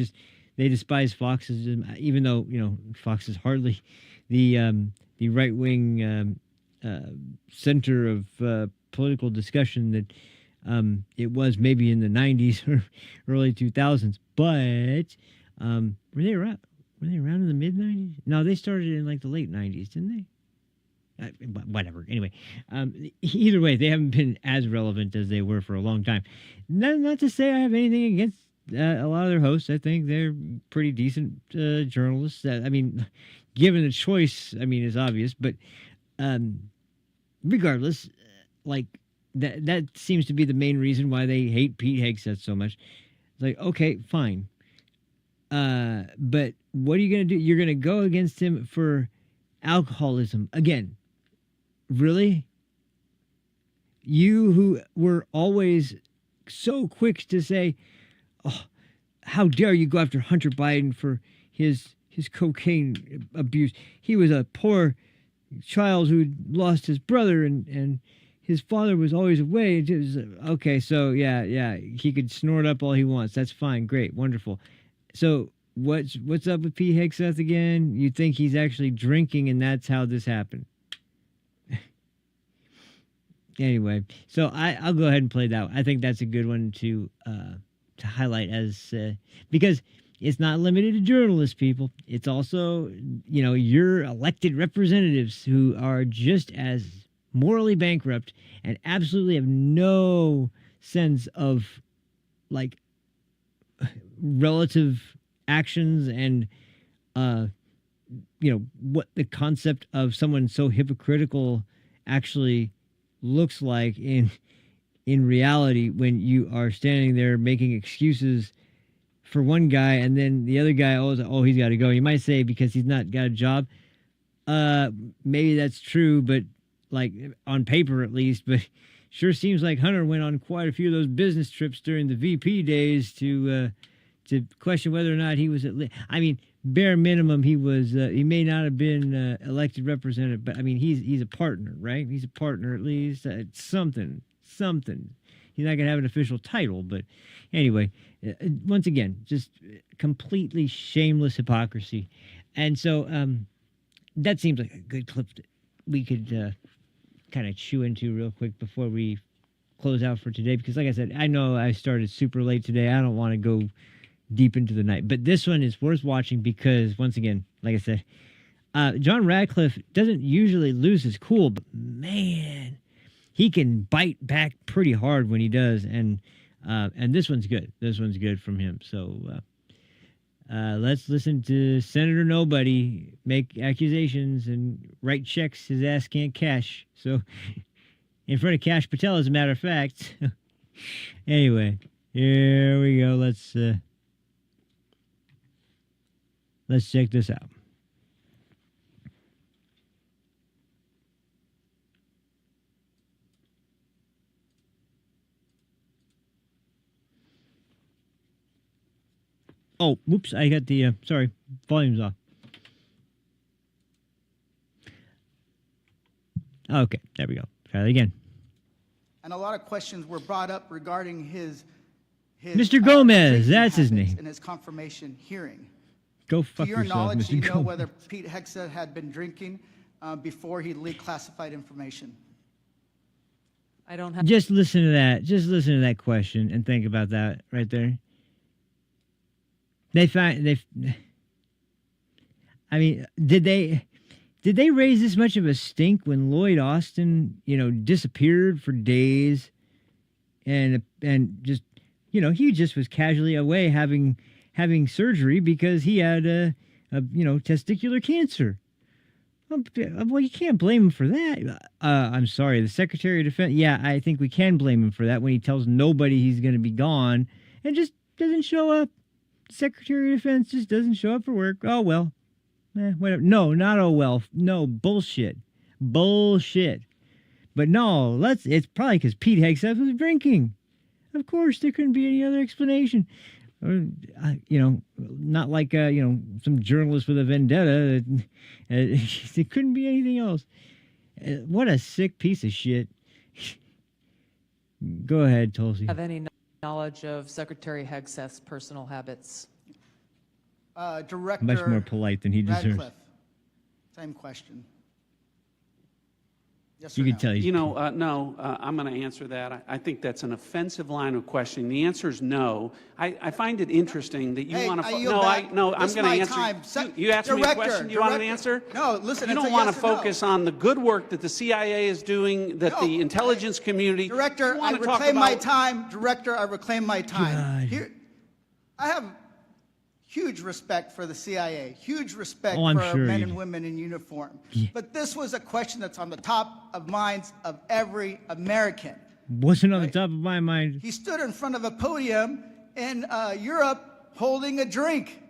Speaker 2: despise Fox, even though, you know, Fox is hardly the right-wing center of political discussion that it was maybe in the 90s or early 2000s. But were they around? Were they around in the mid 90s? No, they started in like the late 90s, didn't they? Whatever. Anyway, either way, they haven't been as relevant as they were for a long time. Not to say I have anything against a lot of their hosts. I think they're pretty decent journalists. I mean, given the choice, I mean, is obvious. But regardless, like that seems to be the main reason why they hate Pete Hegseth so much. It's like, okay, fine. But what are you going to do? You're going to go against him for alcoholism. Again, really? You who were always so quick to say, oh, how dare you go after Hunter Biden for his cocaine abuse. He was a poor child who lost his brother and his father was always away. It was, okay, so yeah, he could snort up all he wants. That's fine, great, wonderful. So what's up with Pete Hegseth again? You think he's actually drinking and that's how this happened? Anyway, so I'll go ahead and play that one. I think that's a good one to highlight as because it's not limited to journalists, people. It's also, you know, your elected representatives who are just as morally bankrupt and absolutely have no sense of like relative actions and you know what the concept of someone so hypocritical actually looks like in reality when you are standing there making excuses for one guy and then the other guy, oh he's got to go. You might say because he's not got a job. Maybe that's true, but like on paper at least, but sure seems like Hunter went on quite a few of those business trips during the VP days to question whether or not he was I mean, bare minimum, he was. He may not have been elected representative, but I mean, he's a partner, right? He's a partner at least. Something. He's not gonna have an official title, but anyway, once again, just completely shameless hypocrisy, and so that seems like a good clip that we could kind of chew into real quick before we close out for today. Because, like I said, I know I started super late today. I don't want to go deep into the night, but this one is worth watching because, once again, like I said, John Radcliffe doesn't usually lose his cool, but man, he can bite back pretty hard when he does, and this one's good. This one's good from him. So let's listen to Senator Nobody make accusations and write checks his ass can't cash. So in front of Kash Patel, as a matter of fact. Anyway, here we go. Let's check this out. Oh, whoops, I got the, sorry, volume's off. Okay, there we go. Try that again.
Speaker 6: And a lot of questions were brought up regarding his
Speaker 2: Mr. Gomez,
Speaker 6: drinking
Speaker 2: that's his
Speaker 6: habits
Speaker 2: name.
Speaker 6: in his confirmation hearing.
Speaker 2: Go fuck
Speaker 6: To your
Speaker 2: yourself,
Speaker 6: knowledge,
Speaker 2: Mr.
Speaker 6: do you know
Speaker 2: Gomez.
Speaker 6: whether Pete Hegseth had been drinking before he leaked classified information?
Speaker 7: I don't have.
Speaker 2: Just listen to that. Just listen to that question and think about that right there. I mean, did they raise this much of a stink when Lloyd Austin, you know, disappeared for days and just, you know, he just was casually away having surgery because he had a testicular cancer. Well, you can't blame him for that. I'm sorry, the Secretary of Defense. Yeah, I think we can blame him for that when he tells nobody he's going to be gone and just doesn't show up. Secretary of Defense just doesn't show up for work. Oh, well. Whatever. No, not oh, well. No, bullshit. Bullshit. But no, it's probably because Pete Hegseth was drinking. Of course, there couldn't be any other explanation. Or, not like, some journalist with a vendetta. It couldn't be anything else. What a sick piece of shit. Go ahead, Tulsi.
Speaker 7: Have any knowledge of Secretary Hegseth's personal habits?
Speaker 6: Director
Speaker 2: Much more polite than he deserves.
Speaker 6: Radcliffe, same question. Yes
Speaker 2: You
Speaker 6: or
Speaker 2: can
Speaker 6: no?
Speaker 2: tell he's
Speaker 8: No, I'm going to answer that. I think that's an offensive line of questioning. The answer is no. I find it interesting that you
Speaker 6: Hey,
Speaker 8: want to.
Speaker 6: I yield back.
Speaker 8: I'm
Speaker 6: This is
Speaker 8: going
Speaker 6: my
Speaker 8: to answer.
Speaker 6: time.
Speaker 8: You asked me a
Speaker 6: Director,
Speaker 8: question. Do you want an
Speaker 6: director.
Speaker 8: answer?
Speaker 6: No, listen,
Speaker 8: You
Speaker 6: it's
Speaker 8: don't
Speaker 6: a
Speaker 8: want
Speaker 6: yes
Speaker 8: to
Speaker 6: or no.
Speaker 8: focus on the good work that the CIA is doing, that
Speaker 6: No,
Speaker 8: the intelligence community.
Speaker 6: Director,
Speaker 8: You
Speaker 6: I
Speaker 8: want to talk
Speaker 6: reclaim my
Speaker 8: about-
Speaker 6: time. Director, I reclaim my time.
Speaker 2: God.
Speaker 6: Here, I have huge respect for the CIA, huge respect
Speaker 2: Oh, I'm
Speaker 6: for
Speaker 2: sure
Speaker 6: men
Speaker 2: you
Speaker 6: and
Speaker 2: do.
Speaker 6: women in uniform.
Speaker 2: Yeah.
Speaker 6: But this was a question that's on the top of minds of every American.
Speaker 2: wasn't on the top of my mind.
Speaker 6: He stood in front of a podium in Europe holding a drink.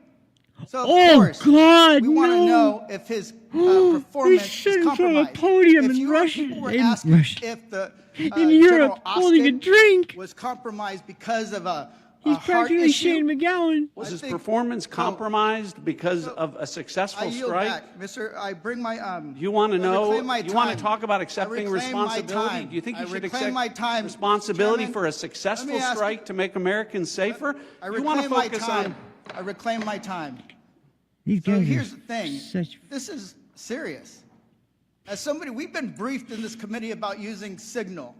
Speaker 6: So, of
Speaker 2: Oh,
Speaker 6: course,
Speaker 2: God,
Speaker 6: we want to
Speaker 2: no.
Speaker 6: know if his performance
Speaker 2: stood
Speaker 6: is
Speaker 2: in front of a
Speaker 6: compromised.
Speaker 2: podium
Speaker 6: If
Speaker 2: in
Speaker 6: Europe
Speaker 2: Russia-
Speaker 6: people were
Speaker 2: in
Speaker 6: asking
Speaker 2: Russia-
Speaker 6: if the
Speaker 2: in
Speaker 6: General
Speaker 2: Europe holding a
Speaker 6: Austin
Speaker 2: drink.
Speaker 6: was compromised because of a
Speaker 2: He's
Speaker 6: heart
Speaker 2: practically
Speaker 6: issue.
Speaker 2: Shane McGowan.
Speaker 8: Was
Speaker 6: I
Speaker 8: his
Speaker 6: think-
Speaker 8: performance compromised because
Speaker 6: so-
Speaker 8: of a
Speaker 6: I
Speaker 8: successful
Speaker 6: yield
Speaker 8: strike?
Speaker 6: back, Mr. I bring my
Speaker 8: You want to
Speaker 6: I
Speaker 8: know?
Speaker 6: reclaim my
Speaker 8: You want to
Speaker 6: time.
Speaker 8: talk about
Speaker 6: I
Speaker 8: accepting
Speaker 6: reclaim my
Speaker 8: responsibility?
Speaker 6: time.
Speaker 8: Do you think you
Speaker 6: I
Speaker 8: should
Speaker 6: reclaim
Speaker 8: accept
Speaker 6: my time,
Speaker 8: responsibility
Speaker 6: Chairman.
Speaker 8: for a
Speaker 6: Let
Speaker 8: successful
Speaker 6: me ask-
Speaker 8: strike to make Americans safer?
Speaker 6: I
Speaker 8: You want to
Speaker 6: reclaim my
Speaker 8: focus
Speaker 6: time.
Speaker 8: on.
Speaker 6: I reclaim my time.
Speaker 2: These
Speaker 6: So
Speaker 2: guys are
Speaker 6: here's the thing.
Speaker 2: such-
Speaker 6: This is serious. As somebody, we've been briefed in this committee about using Signal.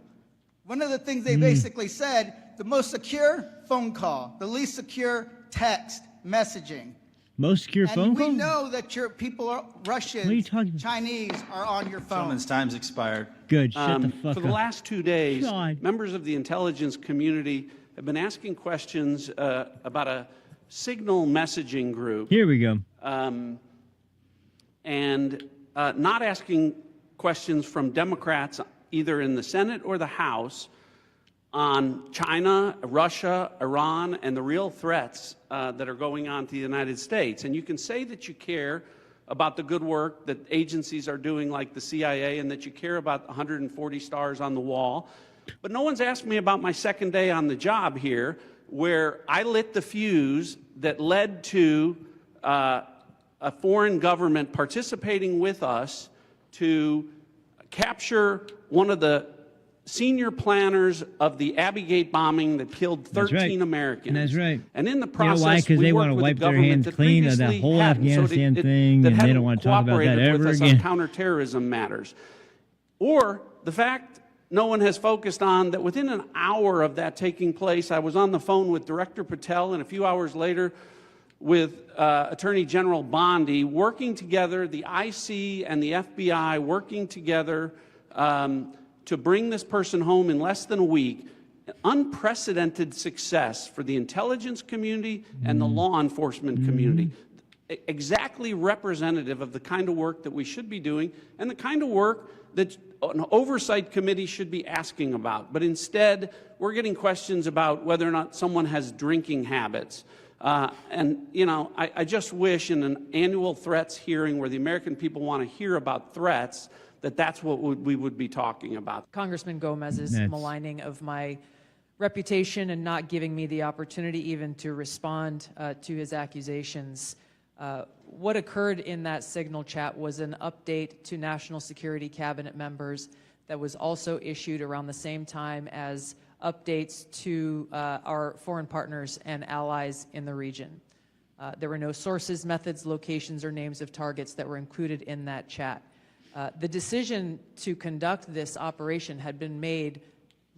Speaker 6: One of the things they basically said, the most secure phone call, the least secure text messaging.
Speaker 2: Most secure phone
Speaker 6: And
Speaker 2: call?
Speaker 6: we know that your people, are Russians,
Speaker 2: What are you talking about?
Speaker 6: Chinese, are on your phone.
Speaker 9: Gentleman's time's expired.
Speaker 2: Good. Shut the fuck
Speaker 8: For the
Speaker 2: up.
Speaker 8: last 2 days,
Speaker 2: God.
Speaker 8: members of the intelligence community have been asking questions about a Signal messaging group.
Speaker 2: Here we go.
Speaker 8: And not asking questions from Democrats either in the Senate or the House on China, Russia, Iran, and the real threats that are going on to the United States. And you can say that you care about the good work that agencies are doing like the CIA and that you care about 140 stars on the wall. But no one's asked me about my second day on the job here, where I lit the fuse that led to a foreign government participating with us to capture one of the senior planners of the Abbey Gate bombing that killed 13
Speaker 2: That's right.
Speaker 8: Americans.
Speaker 2: That's right.
Speaker 8: And in the
Speaker 2: You know
Speaker 8: process,
Speaker 2: why? Because
Speaker 8: we
Speaker 2: they
Speaker 8: worked
Speaker 2: want to
Speaker 8: with a
Speaker 2: wipe their
Speaker 8: government
Speaker 2: hands
Speaker 8: that
Speaker 2: clean of that
Speaker 8: previously
Speaker 2: whole
Speaker 8: hadn't, so
Speaker 2: Afghanistan
Speaker 8: that
Speaker 2: thing,
Speaker 8: that
Speaker 2: and they
Speaker 8: hadn't
Speaker 2: don't want to talk about that
Speaker 8: cooperated
Speaker 2: ever
Speaker 8: with us
Speaker 2: again.
Speaker 8: on counterterrorism matters. Or the fact no one has focused on that within an hour of that taking place, I was on the phone with Director Patel, and a few hours later with Attorney General Bondi, working together, the IC and the FBI working together to bring this person home in less than a week. Unprecedented success for the intelligence community and the law enforcement community. Exactly representative of the kind of work that we should be doing and the kind of work that an oversight committee should be asking about. But instead, we're getting questions about whether or not someone has drinking habits. And, you know, I just wish in an annual threats hearing where the American people want to hear about threats, that's what we would be talking about.
Speaker 7: Congressman Gomez's
Speaker 2: That's-
Speaker 7: maligning of my reputation and not giving me the opportunity even to respond to his accusations. What occurred in that Signal chat was an update to National Security Cabinet members that was also issued around the same time as updates to our foreign partners and allies in the region. There were no sources, methods, locations, or names of targets that were included in that chat. The decision to conduct this operation had been made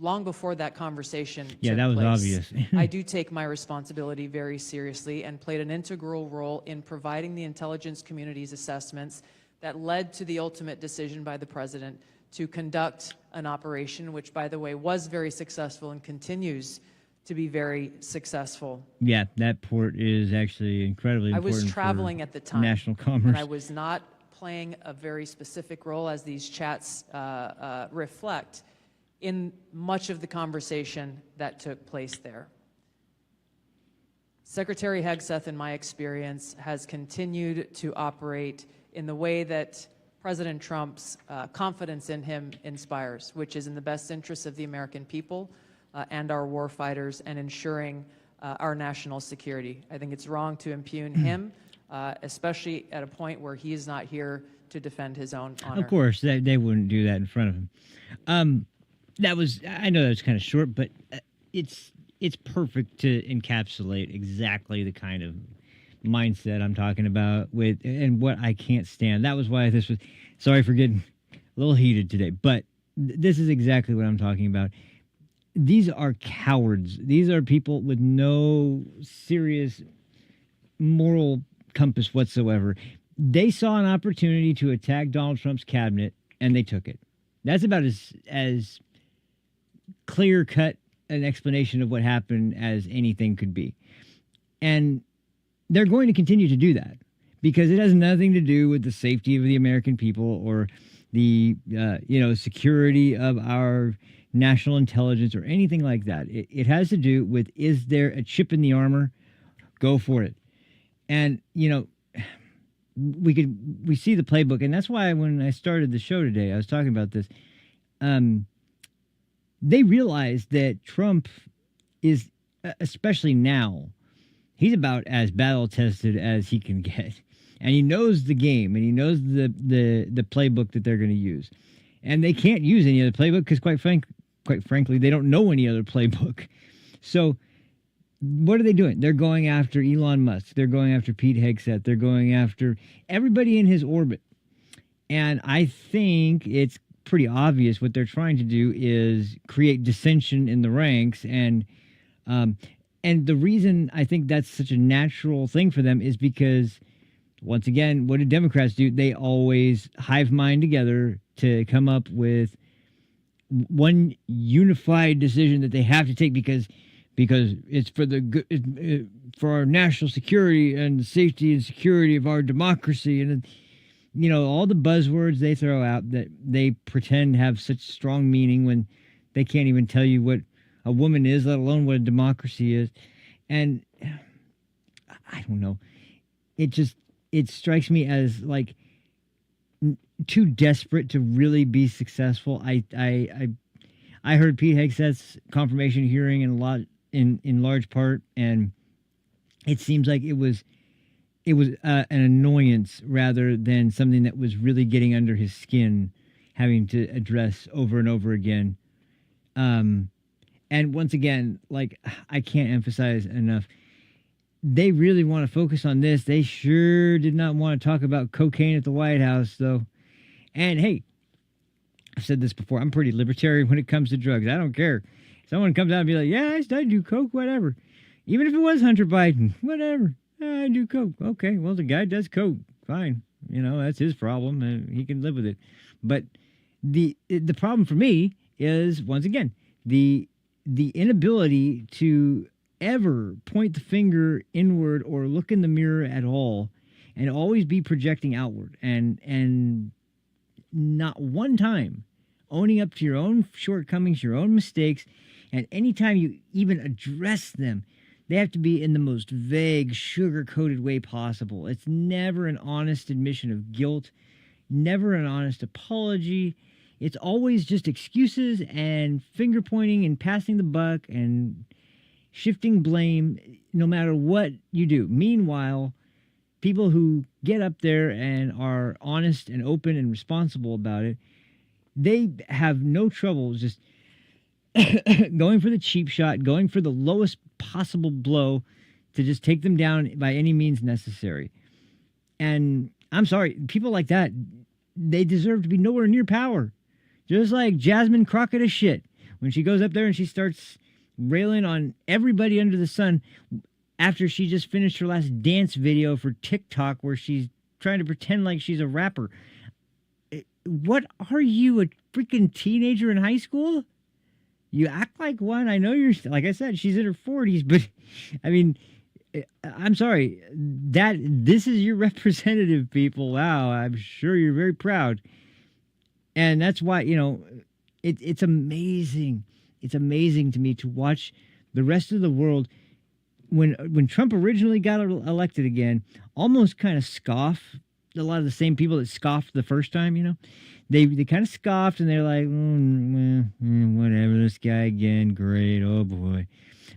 Speaker 7: long before that conversation
Speaker 2: Yeah,
Speaker 7: took
Speaker 2: that was
Speaker 7: place.
Speaker 2: obvious.
Speaker 7: I do take my responsibility very seriously and played an integral role in providing the intelligence community's assessments that led to the ultimate decision by the president to conduct an operation, which, by the way, was very successful and continues to be very successful.
Speaker 2: Yeah, that port is actually incredibly
Speaker 7: I
Speaker 2: important.
Speaker 7: was traveling
Speaker 2: for
Speaker 7: at the time.
Speaker 2: national commerce.
Speaker 7: And I was not playing a very specific role, as these chats reflect, in much of the conversation that took place there. Secretary Hegseth, in my experience, has continued to operate in the way that President Trump's confidence in him inspires, which is in the best interests of the American people and our war fighters and ensuring our national security. I think it's wrong to impugn him, especially at a point where he is not here to defend his own honor.
Speaker 2: Of course, they wouldn't do that in front of him. I know that was kind of short, but it's perfect to encapsulate exactly the kind of mindset I'm talking about and what I can't stand. That was why this was, sorry for getting a little heated today, but this is exactly what I'm talking about. These are cowards. These are people with no serious moral compass whatsoever. They saw an opportunity to attack Donald Trump's cabinet, and they took it. That's about as clear-cut an explanation of what happened as anything could be. And they're going to continue to do that because it has nothing to do with the safety of the American people or the security of our national intelligence or anything like that. It has to do with, is there a chip in the armor? Go for it. And, we see the playbook, and that's why when I started the show today, I was talking about this. They realize that Trump is, especially now, he's about as battle-tested as he can get. And he knows the game, and he knows the playbook that they're going to use. And they can't use any other playbook because, quite frankly, they don't know any other playbook. So what are they doing? They're going after Elon Musk. They're going after Pete Hegseth. They're going after everybody in his orbit. And I think it's pretty obvious what they're trying to do is create dissension in the ranks. And the reason I think that's such a natural thing for them is because, once again, what do Democrats do? They always hive mind together to come up with one unified decision that they have to take because it's for the good, for our national security and the safety and security of our democracy, and all the buzzwords they throw out that they pretend have such strong meaning when they can't even tell you what a woman is, let alone what a democracy is. And I don't know, it strikes me as like too desperate to really be successful. I heard Pete Hegseth's confirmation hearing in large part, and it seems like it was an annoyance rather than something that was really getting under his skin, having to address over and over again. And once again, like, I can't emphasize enough, they really want to focus on this. They sure did not want to talk about cocaine at the White House, though. And hey, I've said this before, I'm pretty libertarian when it comes to drugs. I don't care. Someone comes out and be like, yeah, I do coke, whatever. Even if it was Hunter Biden, whatever. I do coke. Okay, well, the guy does coke. Fine. That's his problem, and he can live with it. But the problem for me is, once again, the inability to ever point the finger inward or look in the mirror at all, and always be projecting outward, and not one time owning up to your own shortcomings, your own mistakes. And anytime you even address them, they have to be in the most vague, sugar-coated way possible. It's never an honest admission of guilt, never an honest apology. It's always just excuses and finger-pointing and passing the buck and shifting blame, no matter what you do. Meanwhile, people who get up there and are honest and open and responsible about it, they have no trouble just going for the cheap shot, going for the lowest possible blow to just take them down by any means necessary. And I'm sorry, people like that, they deserve to be nowhere near power. Just like Jasmine Crockett of shit. When she goes up there and she starts railing on everybody under the sun after she just finished her last dance video for TikTok where she's trying to pretend like she's a rapper. What are you, a freaking teenager in high school? You act like one. I know you're, like I said, she's in her 40s, but I mean, I'm sorry, this is your representative, people. Wow, I'm sure you're very proud. And that's why, it's amazing. It's amazing to me to watch the rest of the world when Trump originally got elected again, almost kind of scoff. A lot of the same people that scoffed the first time, they kind of scoffed and they're like, whatever, this guy again, great, oh boy.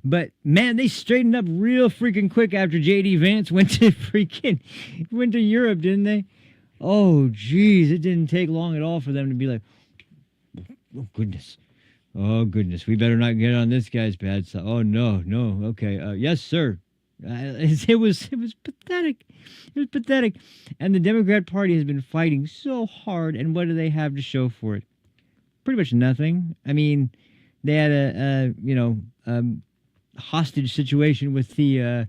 Speaker 2: But man, they straightened up real freaking quick after J.D. Vance went to Europe, didn't they? Oh, geez, it didn't take long at all for them to be like, oh goodness, we better not get on this guy's bad side. Oh no, okay, yes sir. It was pathetic. It was pathetic, and the Democrat Party has been fighting so hard. And what do they have to show for it? Pretty much nothing. I mean, they had a hostage situation with the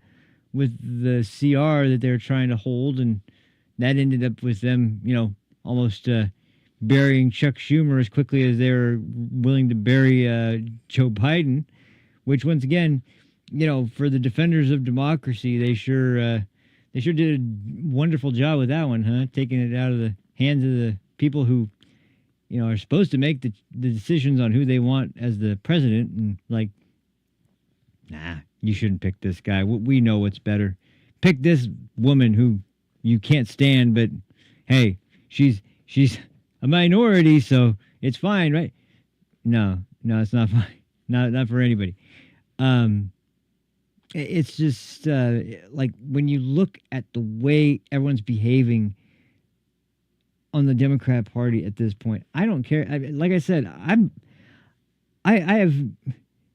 Speaker 2: CR that they're trying to hold, and that ended up with them, almost burying Chuck Schumer as quickly as they were willing to bury Joe Biden, which once again, for the defenders of democracy, they sure did a wonderful job with that one, huh? Taking it out of the hands of the people who, are supposed to make the decisions on who they want as the president, and like, nah, you shouldn't pick this guy. We know what's better. Pick this woman who you can't stand, but hey, she's a minority, so it's fine, right? No, it's not fine. Not for anybody. It's just like when you look at the way everyone's behaving on the Democrat Party at this point, I don't care. Like I said, I have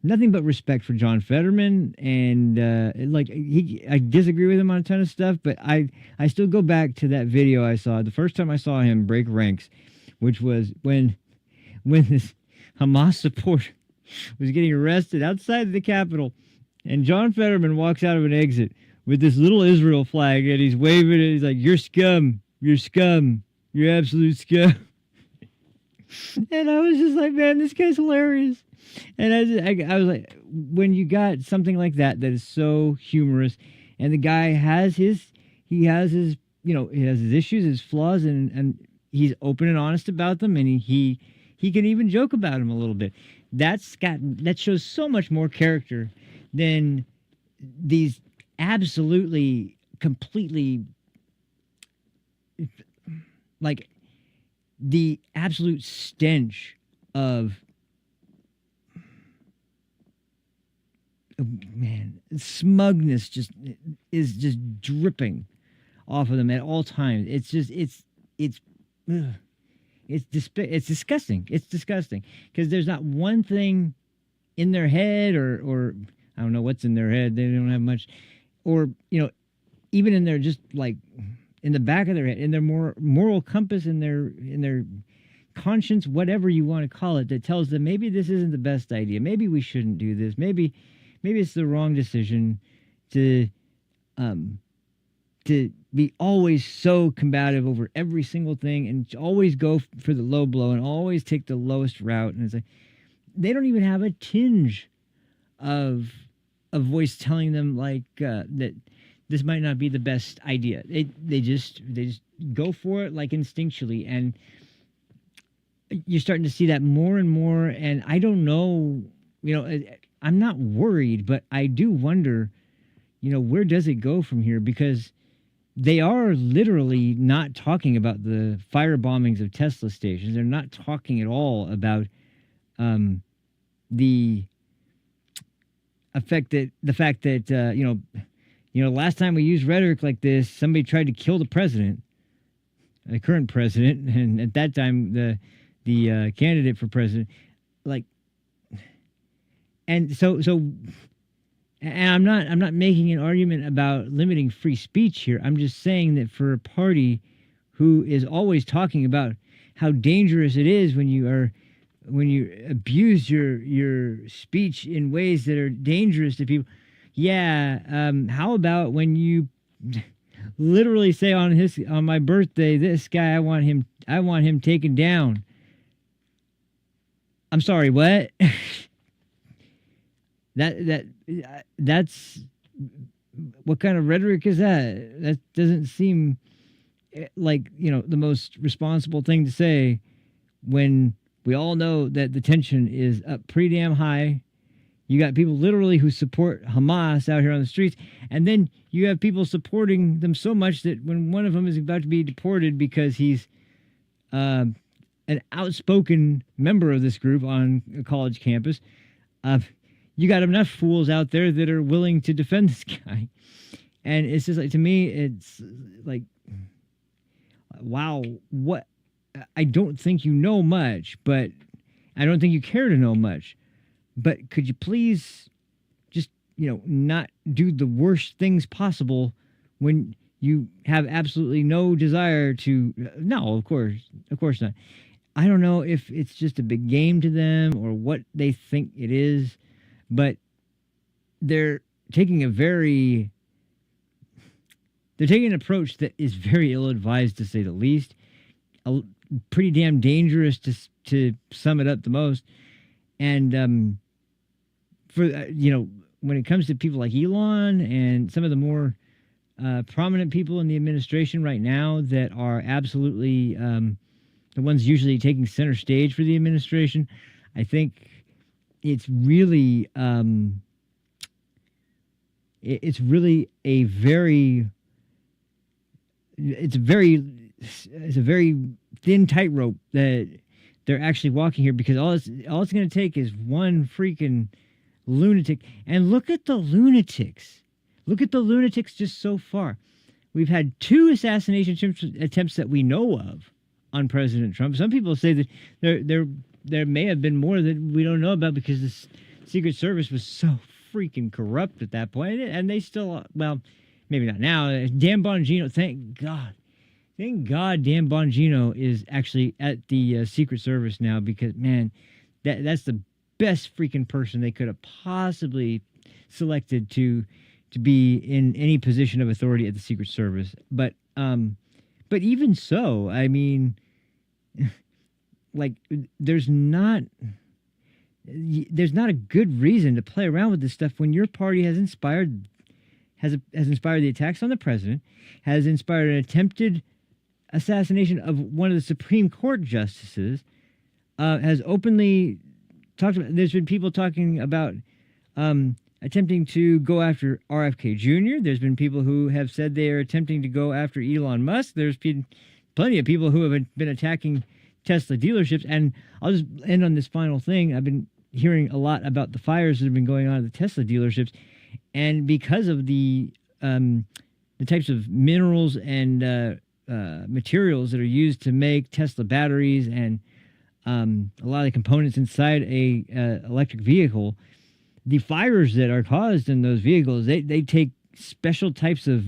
Speaker 2: nothing but respect for John Fetterman, and I disagree with him on a ton of stuff, but I still go back to that video I saw the first time I saw him break ranks, which was when this Hamas supporter was getting arrested outside the Capitol. And John Fetterman walks out of an exit with this little Israel flag, and he's waving it. He's like, "You're scum. You're scum. You're absolute scum." And I was just like, man, this guy's hilarious. And I was like, when you got something like that is so humorous, and the guy has his issues, his flaws, and he's open and honest about them, and he can even joke about them a little bit. That shows so much more character than these absolutely, completely, like, the absolute stench of, man, smugness is just dripping off of them at all times. It's disgusting. It's disgusting because there's not one thing in their head or I don't know what's in their head. They don't have much, or even in their, just like in the back of their head, in their moral compass, in their conscience, whatever you want to call it, that tells them maybe this isn't the best idea. Maybe we shouldn't do this. Maybe it's the wrong decision to be always so combative over every single thing and always go for the low blow and always take the lowest route. And it's like they don't even have a tinge of a voice telling them like that this might not be the best idea. They just go for it like instinctually, and you're starting to see that more and more. And I don't know, I'm not worried, but I do wonder, where does it go from here? Because they are literally not talking about the fire bombings of Tesla stations. They're not talking at all about the fact that last time we used rhetoric like this, somebody tried to kill the president, the current president, and at that time the candidate for president, like, and so. And I'm not making an argument about limiting free speech here. I'm just saying that for a party who is always talking about how dangerous it is when you abuse your speech in ways that are dangerous to people. Yeah, how about when you literally say on my birthday, this guy, I want him taken down. I'm sorry, what? That's what kind of rhetoric is that? That doesn't seem like the most responsible thing to say when we all know that the tension is up pretty damn high. You got people literally who support Hamas out here on the streets, and then you have people supporting them so much that when one of them is about to be deported because he's an outspoken member of this group on a college campus, you got enough fools out there that are willing to defend this guy. And it's just like, to me, it's like, wow, what? I don't think you know much, but I don't think you care to know much. But could you please just, not do the worst things possible when you have absolutely no desire to? No, of course not. I don't know if it's just a big game to them or what they think it is, but they're taking an approach that is very ill-advised, to say the least. Pretty damn dangerous, to sum it up the most. And for when it comes to people like Elon and some of the more prominent people in the administration right now that are absolutely the ones usually taking center stage for the administration, I think it's really it's a very thin tightrope that they're actually walking here, because all it's going to take is one freaking lunatic. And look at the lunatics. Look at the lunatics just so far. We've had 2 assassination attempts that we know of on President Trump. Some people say that there may have been more that we don't know about because the Secret Service was so freaking corrupt at that point, and they still, well, maybe not now. Dan Bongino, thank God. Thank God Dan Bongino is actually at the Secret Service now, because, man, that's the best freaking person they could have possibly selected to be in any position of authority at the Secret Service. But even so, I mean, like, there's not a good reason to play around with this stuff when your party has inspired the attacks on the president, has inspired an attempted assassination of one of the Supreme Court justices, has openly talked about. There's been people talking about attempting to go after RFK Jr. There's been people who have said they are attempting to go after Elon Musk. There's been plenty of people who have been attacking Tesla dealerships. And I'll just end on this final thing. I've been hearing a lot about the fires that have been going on at the Tesla dealerships, and because of the types of minerals and materials that are used to make Tesla batteries and a lot of the components inside a electric vehicle, the fires that are caused in those vehicles, they take special types of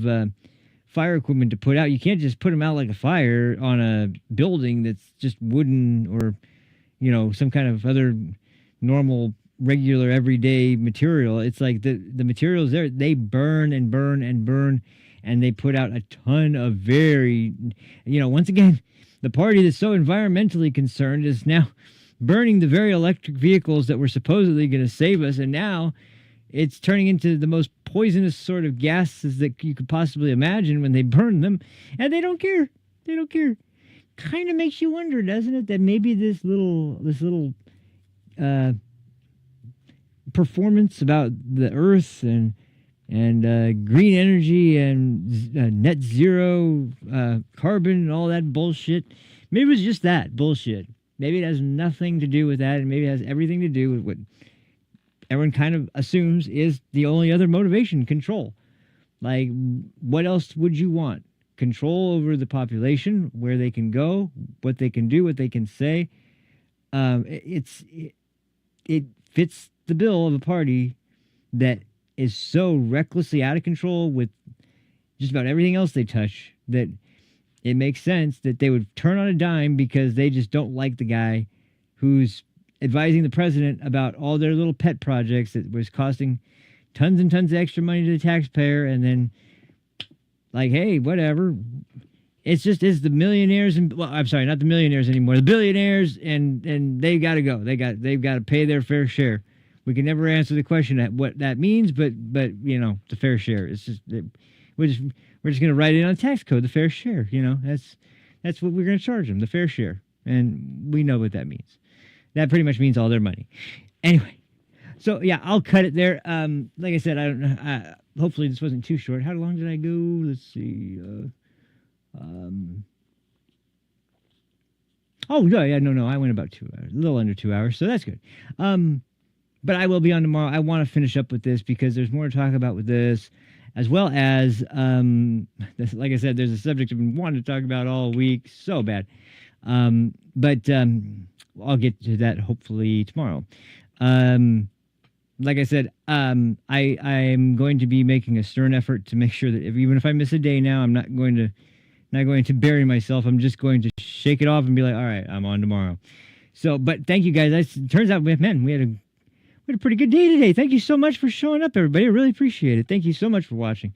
Speaker 2: fire equipment to put out. You can't just put them out like a fire on a building that's just wooden or, some kind of other normal, regular, everyday material. It's like the materials there, they burn and burn and burn, and they put out a ton of very, once again, the party that's so environmentally concerned is now burning the very electric vehicles that were supposedly going to save us, and now it's turning into the most poisonous sort of gases that you could possibly imagine when they burn them, and they don't care. They don't care. Kind of makes you wonder, doesn't it, that maybe this little performance about the Earth and green energy and net zero carbon and all that bullshit, maybe it was just that bullshit. Maybe it has nothing to do with that, and maybe it has everything to do with what everyone kind of assumes is the only other motivation: control. Like, what else would you want? Control over the population, where they can go, what they can do, what they can say. It fits the bill of a party that is so recklessly out of control with just about everything else they touch that it makes sense that they would turn on a dime because they just don't like the guy who's advising the president about all their little pet projects that was costing tons and tons of extra money to the taxpayer, and then, like, hey, whatever. It's the millionaires, and, well, I'm sorry, not the millionaires anymore, the billionaires, and they got to go. They've got to pay their fair share. We can never answer the question at what that means, but the fair share. It's just we're just going to write it on a tax code, the fair share. That's what we're going to charge them, the fair share, and we know what that means. That pretty much means all their money. Anyway, So yeah, I'll cut it there. Like I said, I don't know. Hopefully this wasn't too short. How long did I go? Let's see. Oh no. I went about 2 hours, a little under 2 hours, so that's good. But I will be on tomorrow. I want to finish up with this because there's more to talk about with this, as well as like I said, there's a subject I've been wanting to talk about all week, so bad. But I'll get to that hopefully tomorrow. Like I said, I am going to be making a stern effort to make sure that even if I miss a day now, I'm not going to bury myself. I'm just going to shake it off and be like, all right, I'm on tomorrow. So, but thank you guys. It turns out, man, we had a pretty good day today. Thank you so much for showing up, everybody. I really appreciate it. Thank you so much for watching.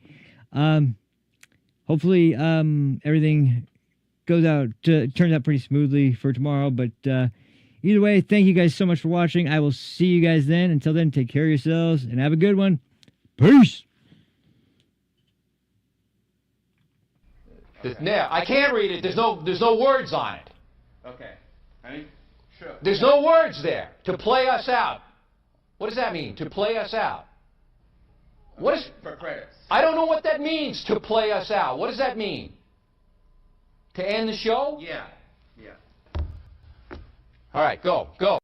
Speaker 2: Hopefully, everything turns out pretty smoothly for tomorrow. But either way, thank you guys so much for watching. I will see you guys then. Until then, take care of yourselves and have a good one. Peace.
Speaker 9: Now, I can't read it. There's no words on it.
Speaker 10: Okay. Sure.
Speaker 9: There's no words there. To play us out. What does that mean? To play us out. What is?
Speaker 10: For credits.
Speaker 9: I don't know what that means. To play us out. What does that mean? To end the show?
Speaker 10: Yeah.
Speaker 9: All right, go.